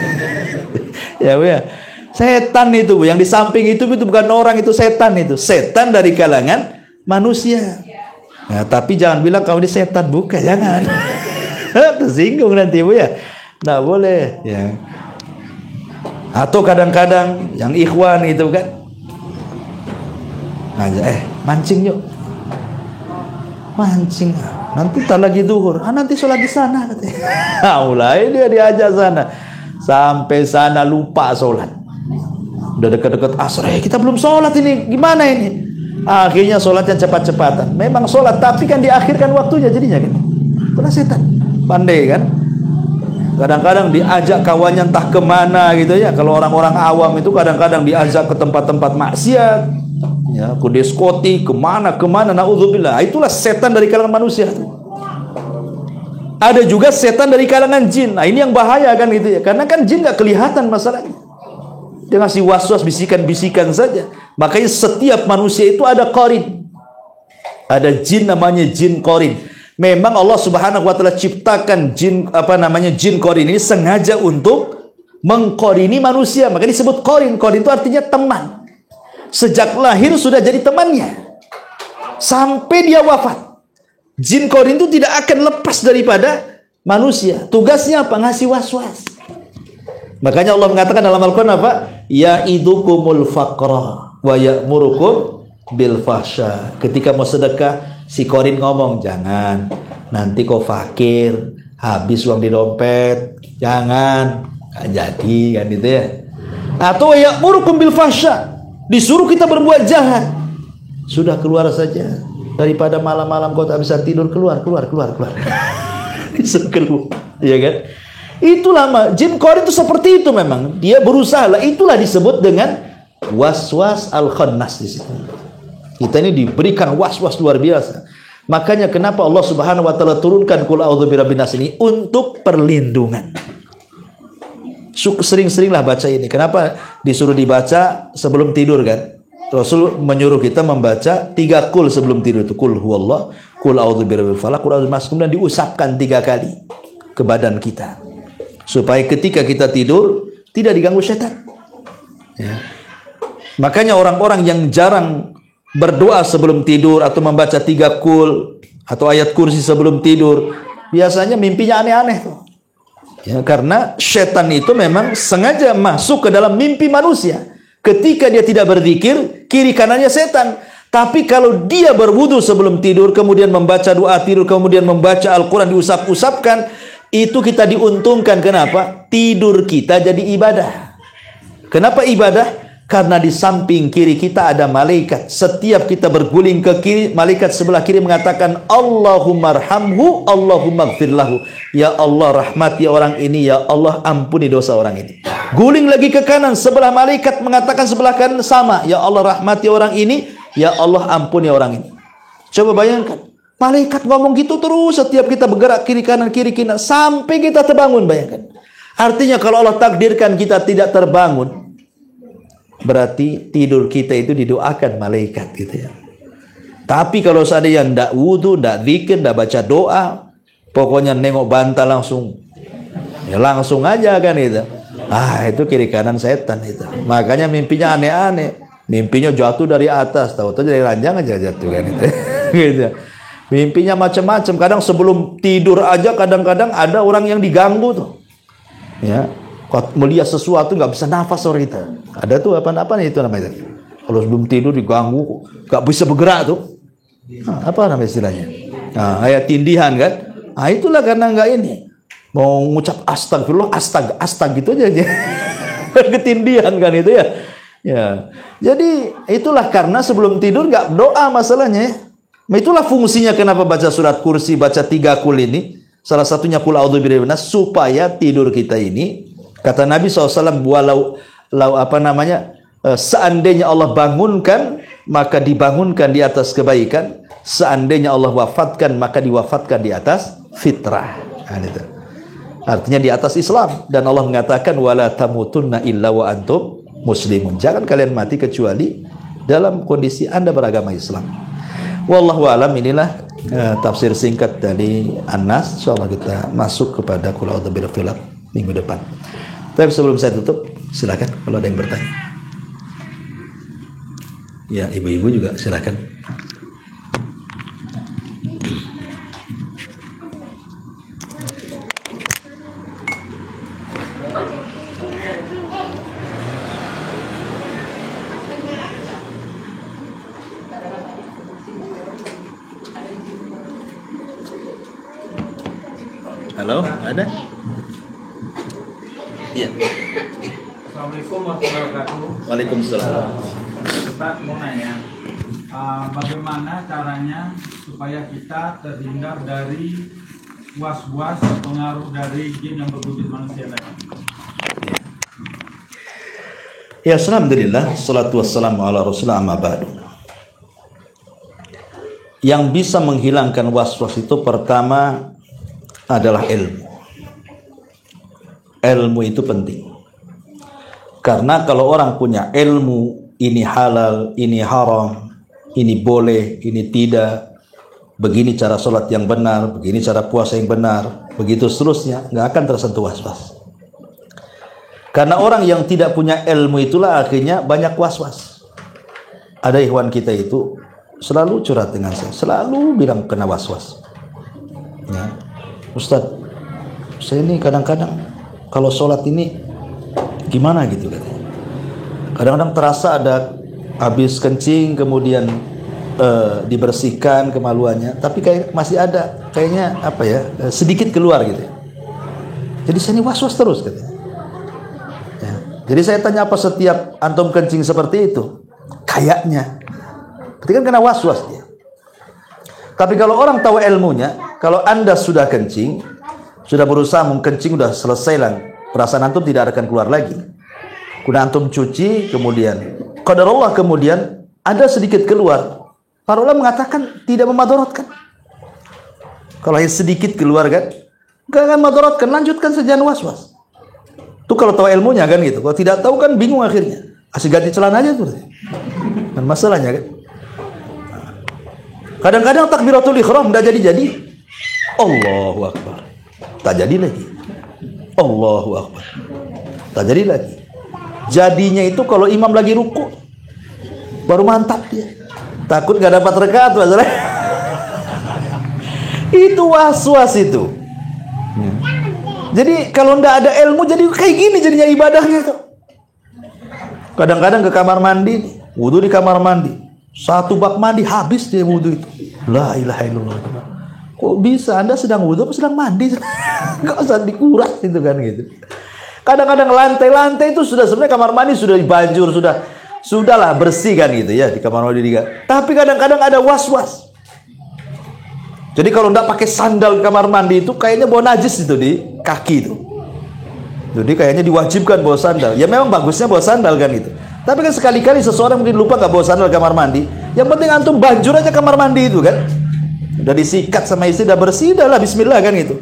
Ya Bu ya. Setan itu Bu, yang di samping itu bukan orang, itu setan itu. Setan dari kalangan manusia. Nah, tapi jangan bilang kau ini setan, bukan, jangan. Tersinggung nanti Bu ya. Nggak boleh ya. Atau kadang-kadang yang ikhwan itu kan ngajak, mancing yuk. Mancing. Nanti tak lagi duhur. Nanti sholat di sana katanya. Mulai dia diajak sana. Sampai sana lupa sholat. Udah dekat-dekat asar, kita belum sholat ini, gimana ini? Akhirnya sholatnya cepat-cepatan. Memang sholat, tapi kan diakhirkan waktunya jadinya kan. Karena setan pandai kan. Kadang-kadang diajak kawannya entah kemana gitu ya. Kalau orang-orang awam itu kadang-kadang diajak ke tempat-tempat maksiat, ya, ke diskotik, kemana-kemana. Naudzubillah. Itulah setan dari kalangan manusia. Ada juga setan dari kalangan jin. Nah ini yang bahaya kan gitu ya. Karena kan jin nggak kelihatan masalahnya. Dia ngasih was-was, bisikan-bisikan saja. Makanya setiap manusia itu ada qarin. Ada jin namanya jin qarin. Memang Allah Subhanahu wa taala ciptakan jin jin qarin ini sengaja untuk mengqarini manusia. Makanya disebut qarin. Qarin itu artinya teman. Sejak lahir sudah jadi temannya. Sampai dia wafat. Jin qarin itu tidak akan lepas daripada manusia. Tugasnya apa? Ngasih was-was. Makanya Allah mengatakan dalam Al-Quran apa? Ya'idukumul faqra wa ya'murukum bil fahsya. Ketika mau sedekah, si korin ngomong, jangan, nanti kau fakir, habis uang di dompet, jangan, gak jadi kan gitu ya. Atau ya'murukum bil fahsya, disuruh kita berbuat jahat. Sudah keluar saja, daripada malam-malam kau tak bisa tidur, keluar. Disuruh keluar, ya kan? Itulah jin qarin itu seperti itu memang. Dia berusaha lah. Itulah disebut dengan was-was al-khannas di situ. Kita ini diberikan was-was luar biasa. Makanya kenapa Allah Subhanahu wa taala turunkan qul a'udzu birabbin nas ini untuk perlindungan. Sering-seringlah baca ini. Kenapa disuruh dibaca sebelum tidur kan? Rasul menyuruh kita membaca 3 qul sebelum tidur itu. Qul huwallah, qul a'udzu birabbil falaq, qul a'udzu binanas, kemudian diusapkan 3 kali ke badan kita. Supaya ketika kita tidur tidak diganggu setan. Ya. Makanya orang-orang yang jarang berdoa sebelum tidur atau membaca 3 qul atau ayat kursi sebelum tidur, biasanya mimpinya aneh-aneh tuh. Ya, karena setan itu memang sengaja masuk ke dalam mimpi manusia. Ketika dia tidak berzikir, kiri kanannya setan. Tapi kalau dia berwudu sebelum tidur, kemudian membaca doa tidur, kemudian membaca Al-Quran, diusap-usapkan, itu kita diuntungkan. Kenapa? Tidur kita jadi ibadah. Kenapa ibadah? Karena di samping kiri kita ada malaikat. Setiap kita berguling ke kiri, malaikat sebelah kiri mengatakan, Allahumma arhamhu, Allahumma gfirlahu. Ya Allah rahmati orang ini, ya Allah ampuni dosa orang ini. Guling lagi ke kanan, sebelah malaikat mengatakan sebelah kanan sama, ya Allah rahmati orang ini, ya Allah ampuni orang ini. Coba bayangkan, malaikat ngomong gitu terus setiap kita bergerak kiri kanan sampai kita terbangun. Bayangkan. Artinya kalau Allah takdirkan kita tidak terbangun, berarti tidur kita itu didoakan malaikat gitu ya. Tapi kalau seandainya ndak wudu, ndak zikir, ndak baca doa, pokoknya nengok bantal langsung, ya langsung aja kan itu. Itu kiri kanan setan itu. Makanya mimpinya aneh-aneh. Mimpinya jatuh dari atas, tahu-tahu dari ranjang aja jatuh kan itu. Gitu. Mimpinya macam-macam. Kadang sebelum tidur aja kadang-kadang ada orang yang diganggu tuh. Ya. Kalau melihat sesuatu nggak bisa nafas sore itu. Ada tuh apa itu namanya. Kalau sebelum tidur diganggu, nggak bisa bergerak tuh. Apa namanya istilahnya? Kayak tindihan kan? Itulah karena nggak ini. Mau ngucap astagfirullah, astag gitu aja. Ketindihan kan itu ya. Ya. Jadi itulah karena sebelum tidur nggak doa masalahnya. Itulah fungsinya kenapa baca surat kursi, baca 3 kul ini. Salah satunya kul a'udzu birabbil nas, supaya tidur kita ini, kata Nabi SAW, seandainya Allah bangunkan, maka dibangunkan di atas kebaikan. Seandainya Allah wafatkan, maka diwafatkan di atas fitrah. Itu. Artinya di atas Islam. Dan Allah mengatakan, wala tamutunna illa wa antum muslimun. Jangan kalian mati kecuali dalam kondisi Anda beragama Islam. Wallahu alam. Inilah tafsir singkat dari An-Nas. Insyaallah kita masuk kepada qul a'udzu birabbil falaq minggu depan. Tapi sebelum saya tutup, silakan kalau ada yang bertanya. Ya, ibu-ibu juga silakan. Halo, ada? Iya. Assalamualaikum warahmatullahi wabarakatuh. Waalaikumsalam. Ustaz mau nanya, bagaimana caranya supaya kita terhindar dari was-was pengaruh dari jin yang berwujud manusia tadi? Ya, alhamdulillah, salatu wassalamu ala rasulillah, amma ba'du. Yang bisa menghilangkan was-was itu pertama adalah ilmu. Ilmu itu penting. Karena kalau orang punya ilmu, ini halal, ini haram, ini boleh, ini tidak, begini cara sholat yang benar, begini cara puasa yang benar, begitu seterusnya, nggak akan tersentuh was-was. Karena orang yang tidak punya ilmu itulah akhirnya banyak was-was. Ada ikhwan kita itu selalu curhat dengan saya, selalu bilang kena was-was. Ya. Ustaz, saya ini kadang-kadang kalau sholat ini gimana gitu katanya. Kadang-kadang terasa ada habis kencing kemudian dibersihkan kemaluannya, tapi kayak masih ada kayaknya sedikit keluar gitu. Jadi saya ini was-was terus katanya. Ya. Jadi saya tanya, apa setiap antum kencing seperti itu? Kayaknya. Berarti kan kena was-was dia. Tapi kalau orang tahu ilmunya, kalau Anda sudah kencing, sudah berusaha mengkencing, sudah selesai lah, perasaan antum tidak akan keluar lagi. Kemudian antum cuci, kemudian qadarullah kemudian ada sedikit keluar. Para ulama mengatakan tidak memadaratkan. Kalau sedikit keluar kan, enggak akan memadaratkan, lanjutkan saja was-was. Itu kalau tahu ilmunya kan gitu. Kalau tidak tahu kan bingung akhirnya. Asik ganti celana aja tuh. Dan masalahnya kan. Kadang-kadang takbiratul ihram enggak jadi-jadi. Allahu akbar. Tak jadi lagi. Allahu akbar. Tak jadi lagi. Jadinya itu kalau imam lagi ruku baru mantap dia. Takut enggak dapat rakaat masalah. Itu was-was itu. Jadi kalau ndak ada ilmu jadi kayak gini jadinya ibadahnya tuh. Kadang-kadang ke kamar mandi, wudu di kamar mandi, 1 bak mandi habis dia wudu itu. La ilaha illallah. Kok bisa? Anda sedang wudu apa sedang mandi? Nggak usah dikuras itu kan gitu. Kadang-kadang lantai-lantai itu sudah sebenarnya kamar mandi sudah dibanjur, sudahlah bersih kan gitu ya di kamar mandi juga. Tapi kadang-kadang ada was-was. Jadi kalau ndak pakai sandal di kamar mandi itu kayaknya bau najis itu di kaki itu. Jadi kayaknya diwajibkan bawa sandal. Ya memang bagusnya bawa sandal kan itu. Tapi kan sekali-kali seseorang mungkin lupa nggak bawa sandal kamar mandi. Yang penting antum banjur aja kamar mandi itu kan. Udah disikat sama istri, udah bersih, udahlah bismillah kan gitu.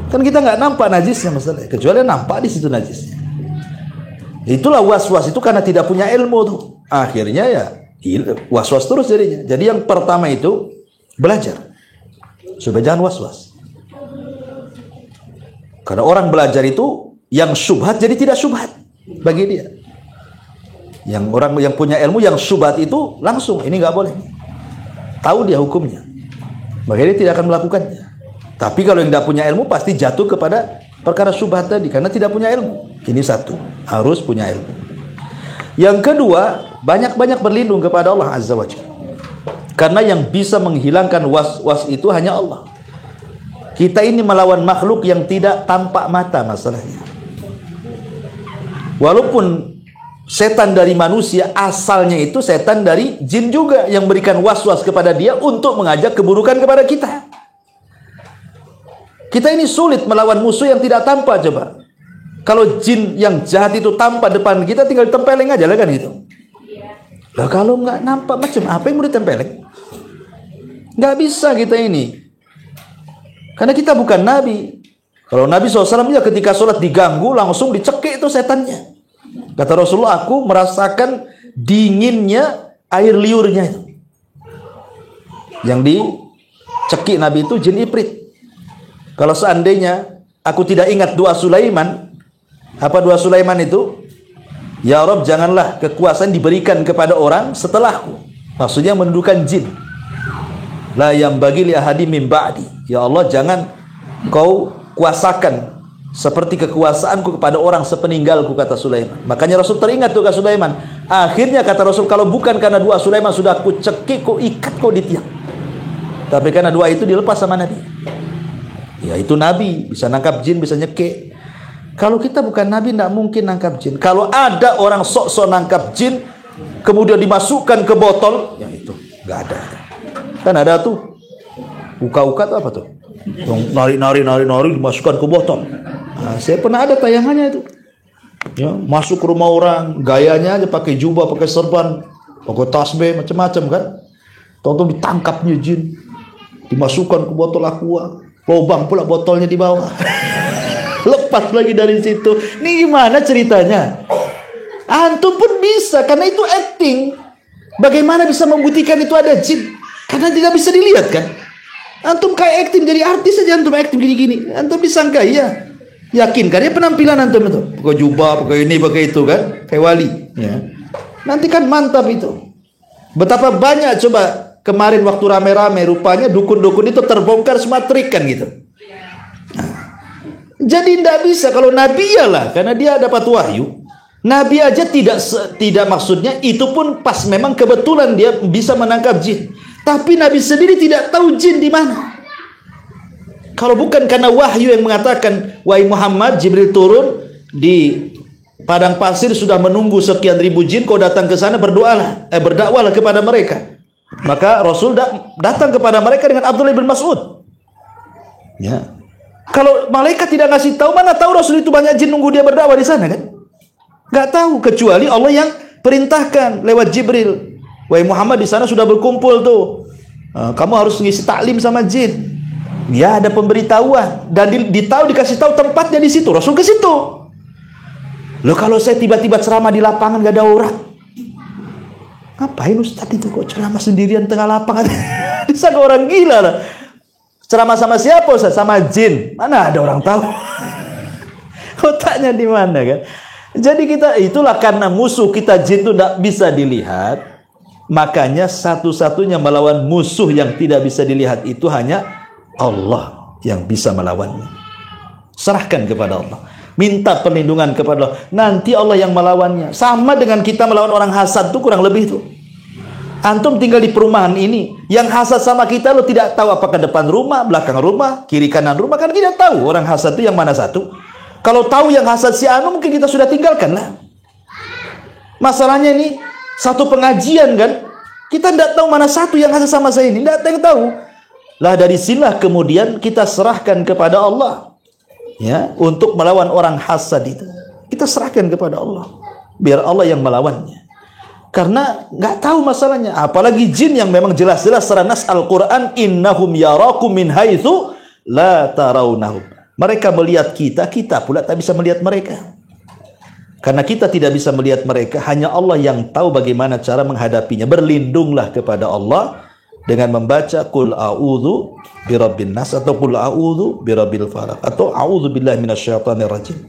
Kan kita nggak nampak najisnya masalah. Kecuali nampak di situ najisnya. Itulah was-was itu karena tidak punya ilmu tuh. Akhirnya ya was-was terus jadinya. Jadi yang pertama itu belajar. Supaya jangan was-was. Karena orang belajar itu yang syubhat jadi tidak syubhat bagi dia. Yang orang yang punya ilmu yang syubhat itu langsung ini nggak boleh. Tahu dia hukumnya. Maka dia tidak akan melakukannya. Tapi kalau yang tidak punya ilmu pasti jatuh kepada perkara syubhat tadi karena tidak punya ilmu. Ini satu, harus punya ilmu. Yang kedua, banyak-banyak berlindung kepada Allah Azza wa Jalla. Karena yang bisa menghilangkan was-was itu hanya Allah. Kita ini melawan makhluk yang tidak tampak mata masalahnya. Walaupun setan dari manusia, asalnya itu setan dari jin juga yang berikan was-was kepada dia untuk mengajak keburukan kepada kita. Kita ini sulit melawan musuh yang tidak tampak coba. Kalau jin yang jahat itu tampak depan kita tinggal ditempeleng aja lah kan gitu. Lah kalau nggak nampak macam apa yang mau ditempeleng? Nggak bisa kita ini. Karena kita bukan Nabi. Kalau Nabi SAW ya ketika sholat diganggu langsung dicekik itu setannya. Kata Rasulullah, aku merasakan dinginnya air liurnya itu. Yang dicekik Nabi itu jin ifrit. Kalau seandainya aku tidak ingat doa Sulaiman, apa doa Sulaiman itu? Ya Rabb, janganlah kekuasaan diberikan kepada orang setelahku. Maksudnya mendudukan jin. La yang bagi li ahadi min ba'di. Ya Allah, jangan kau kuasakan seperti kekuasaanku kepada orang sepeninggalku, kata Sulaiman. Makanya Rasul teringat tuh ke Sulaiman. Akhirnya kata Rasul, kalau bukan karena doa Sulaiman sudah aku cekik, kau ikat kau di tiang. Tapi karena doa itu dilepas sama Nabi. Ya itu Nabi bisa nangkap jin, bisa nyekik. Kalau kita bukan Nabi tidak mungkin nangkap jin. Kalau ada orang sok-sok nangkap jin kemudian dimasukkan ke botol, ya itu nggak ada. Kan ada tuh uka-uka tuh apa tuh? Nari dimasukkan ke botol. Nah, saya pernah ada tayangannya itu. Ya, masuk ke rumah orang, gayanya aja pakai jubah, pakai serban, pakai tasbih macam-macam kan. Tahu-tahu ditangkapnya jin, dimasukkan ke botol aqua, lubang pula botolnya di bawah. Lepas lagi dari situ. Ini gimana ceritanya? Antum pun bisa karena itu acting. Bagaimana bisa membuktikan itu ada jin? Karena tidak bisa dilihat kan. Antum kayak acting, jadi artis aja antum acting gini-gini. Antum disangka iya. Yakin kan ya penampilan antum itu. Pakai jubah, pakai ini, pakai itu kan. Kayak wali. Ya. Nanti kan mantap itu. Betapa banyak coba kemarin waktu rame-rame rupanya dukun-dukun itu terbongkar semua trik kan gitu. Jadi tidak bisa kalau Nabi lah, karena dia dapat wahyu. Nabi aja tidak maksudnya itu pun pas memang kebetulan dia bisa menangkap jin. Tapi Nabi sendiri tidak tahu jin di mana. Kalau bukan karena wahyu yang mengatakan, wahai Muhammad, Jibril turun di padang pasir sudah menunggu sekian ribu jin, kau datang ke sana berdakwalah kepada mereka. Maka Rasul datang kepada mereka dengan Abdullah bin Mas'ud. Ya. Kalau malaikat tidak ngasih tahu, mana tahu Rasul itu banyak jin nunggu dia berdakwah di sana kan? Gak tahu, kecuali Allah yang perintahkan lewat Jibril. Wahai Muhammad, di sana sudah berkumpul tuh. Kamu harus ngisi taklim sama jin. Ya ada pemberitahuan dan dikasih tahu tempatnya di situ. Rasul ke situ. Loh kalau saya tiba-tiba ceramah di lapangan gak ada orang, ngapain Ustadz itu kok ceramah sendirian tengah lapangan? Disangka orang gila lah. Ceramah sama siapa Ustaz? Sama jin. Mana ada orang tahu? Otaknya di mana kan? Jadi itulah karena musuh kita jin itu tidak bisa dilihat. Makanya satu-satunya melawan musuh yang tidak bisa dilihat itu hanya Allah yang bisa melawannya. Serahkan kepada Allah. Minta perlindungan kepada Allah. Nanti Allah yang melawannya. Sama dengan kita melawan orang hasad tuh kurang lebih tuh. Antum tinggal di perumahan ini, yang hasad sama kita lo tidak tahu apakah depan rumah, belakang rumah, kiri kanan rumah, kan kita tahu orang hasad itu yang mana satu. Kalau tahu yang hasad si anu mungkin kita sudah tinggalkan lah. Masalahnya ini satu pengajian kan, kita tidak tahu mana satu yang hasad sama saya ini, tidak ada yang tahu. Lah dari sinilah kemudian kita serahkan kepada Allah, ya, untuk melawan orang hasad itu. Kita serahkan kepada Allah, biar Allah yang melawannya. Karena nggak tahu masalahnya, apalagi jin yang memang jelas-jelas secara nas Al-Quran, innahum yarakum min haitsu la tarawnahum. Mereka melihat kita, kita pula tak bisa melihat mereka. Karena kita tidak bisa melihat mereka, hanya Allah yang tahu bagaimana cara menghadapinya. Berlindunglah kepada Allah dengan membaca qul a'udzu birabbin nas, atau qul a'udzu birabbil falaq, atau a'udzu billahi minasyaitonir rajim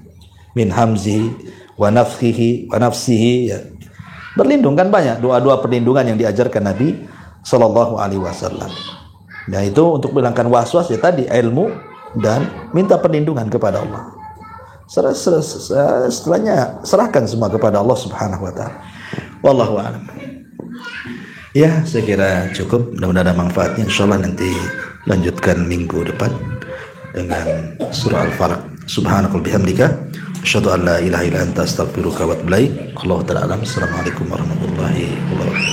min hamzihi wa nafthihi wa nafsihi, ya. Berlindung kan banyak doa-doa perlindungan yang diajarkan Nabi Sallallahu Alaihi Wasallam. Nah itu untuk menghilangkan waswas ya tadi, ilmu dan minta perlindungan kepada Allah. Setelahnya serahkan semua kepada Allah Subhanahu Wa Taala. Wallahu a'lam. Ya, saya kira cukup. Mudah-mudahan ada manfaatnya. Insyaallah nanti lanjutkan minggu depan dengan surah Al-Falaq. Subhanakallahumma bihamdika asyhadu an la ilaha illa anta astaghfiruka wa atubu ilaik. Allahu ta'ala alam. Assalamualaikum warahmatullahi wabarakatuh.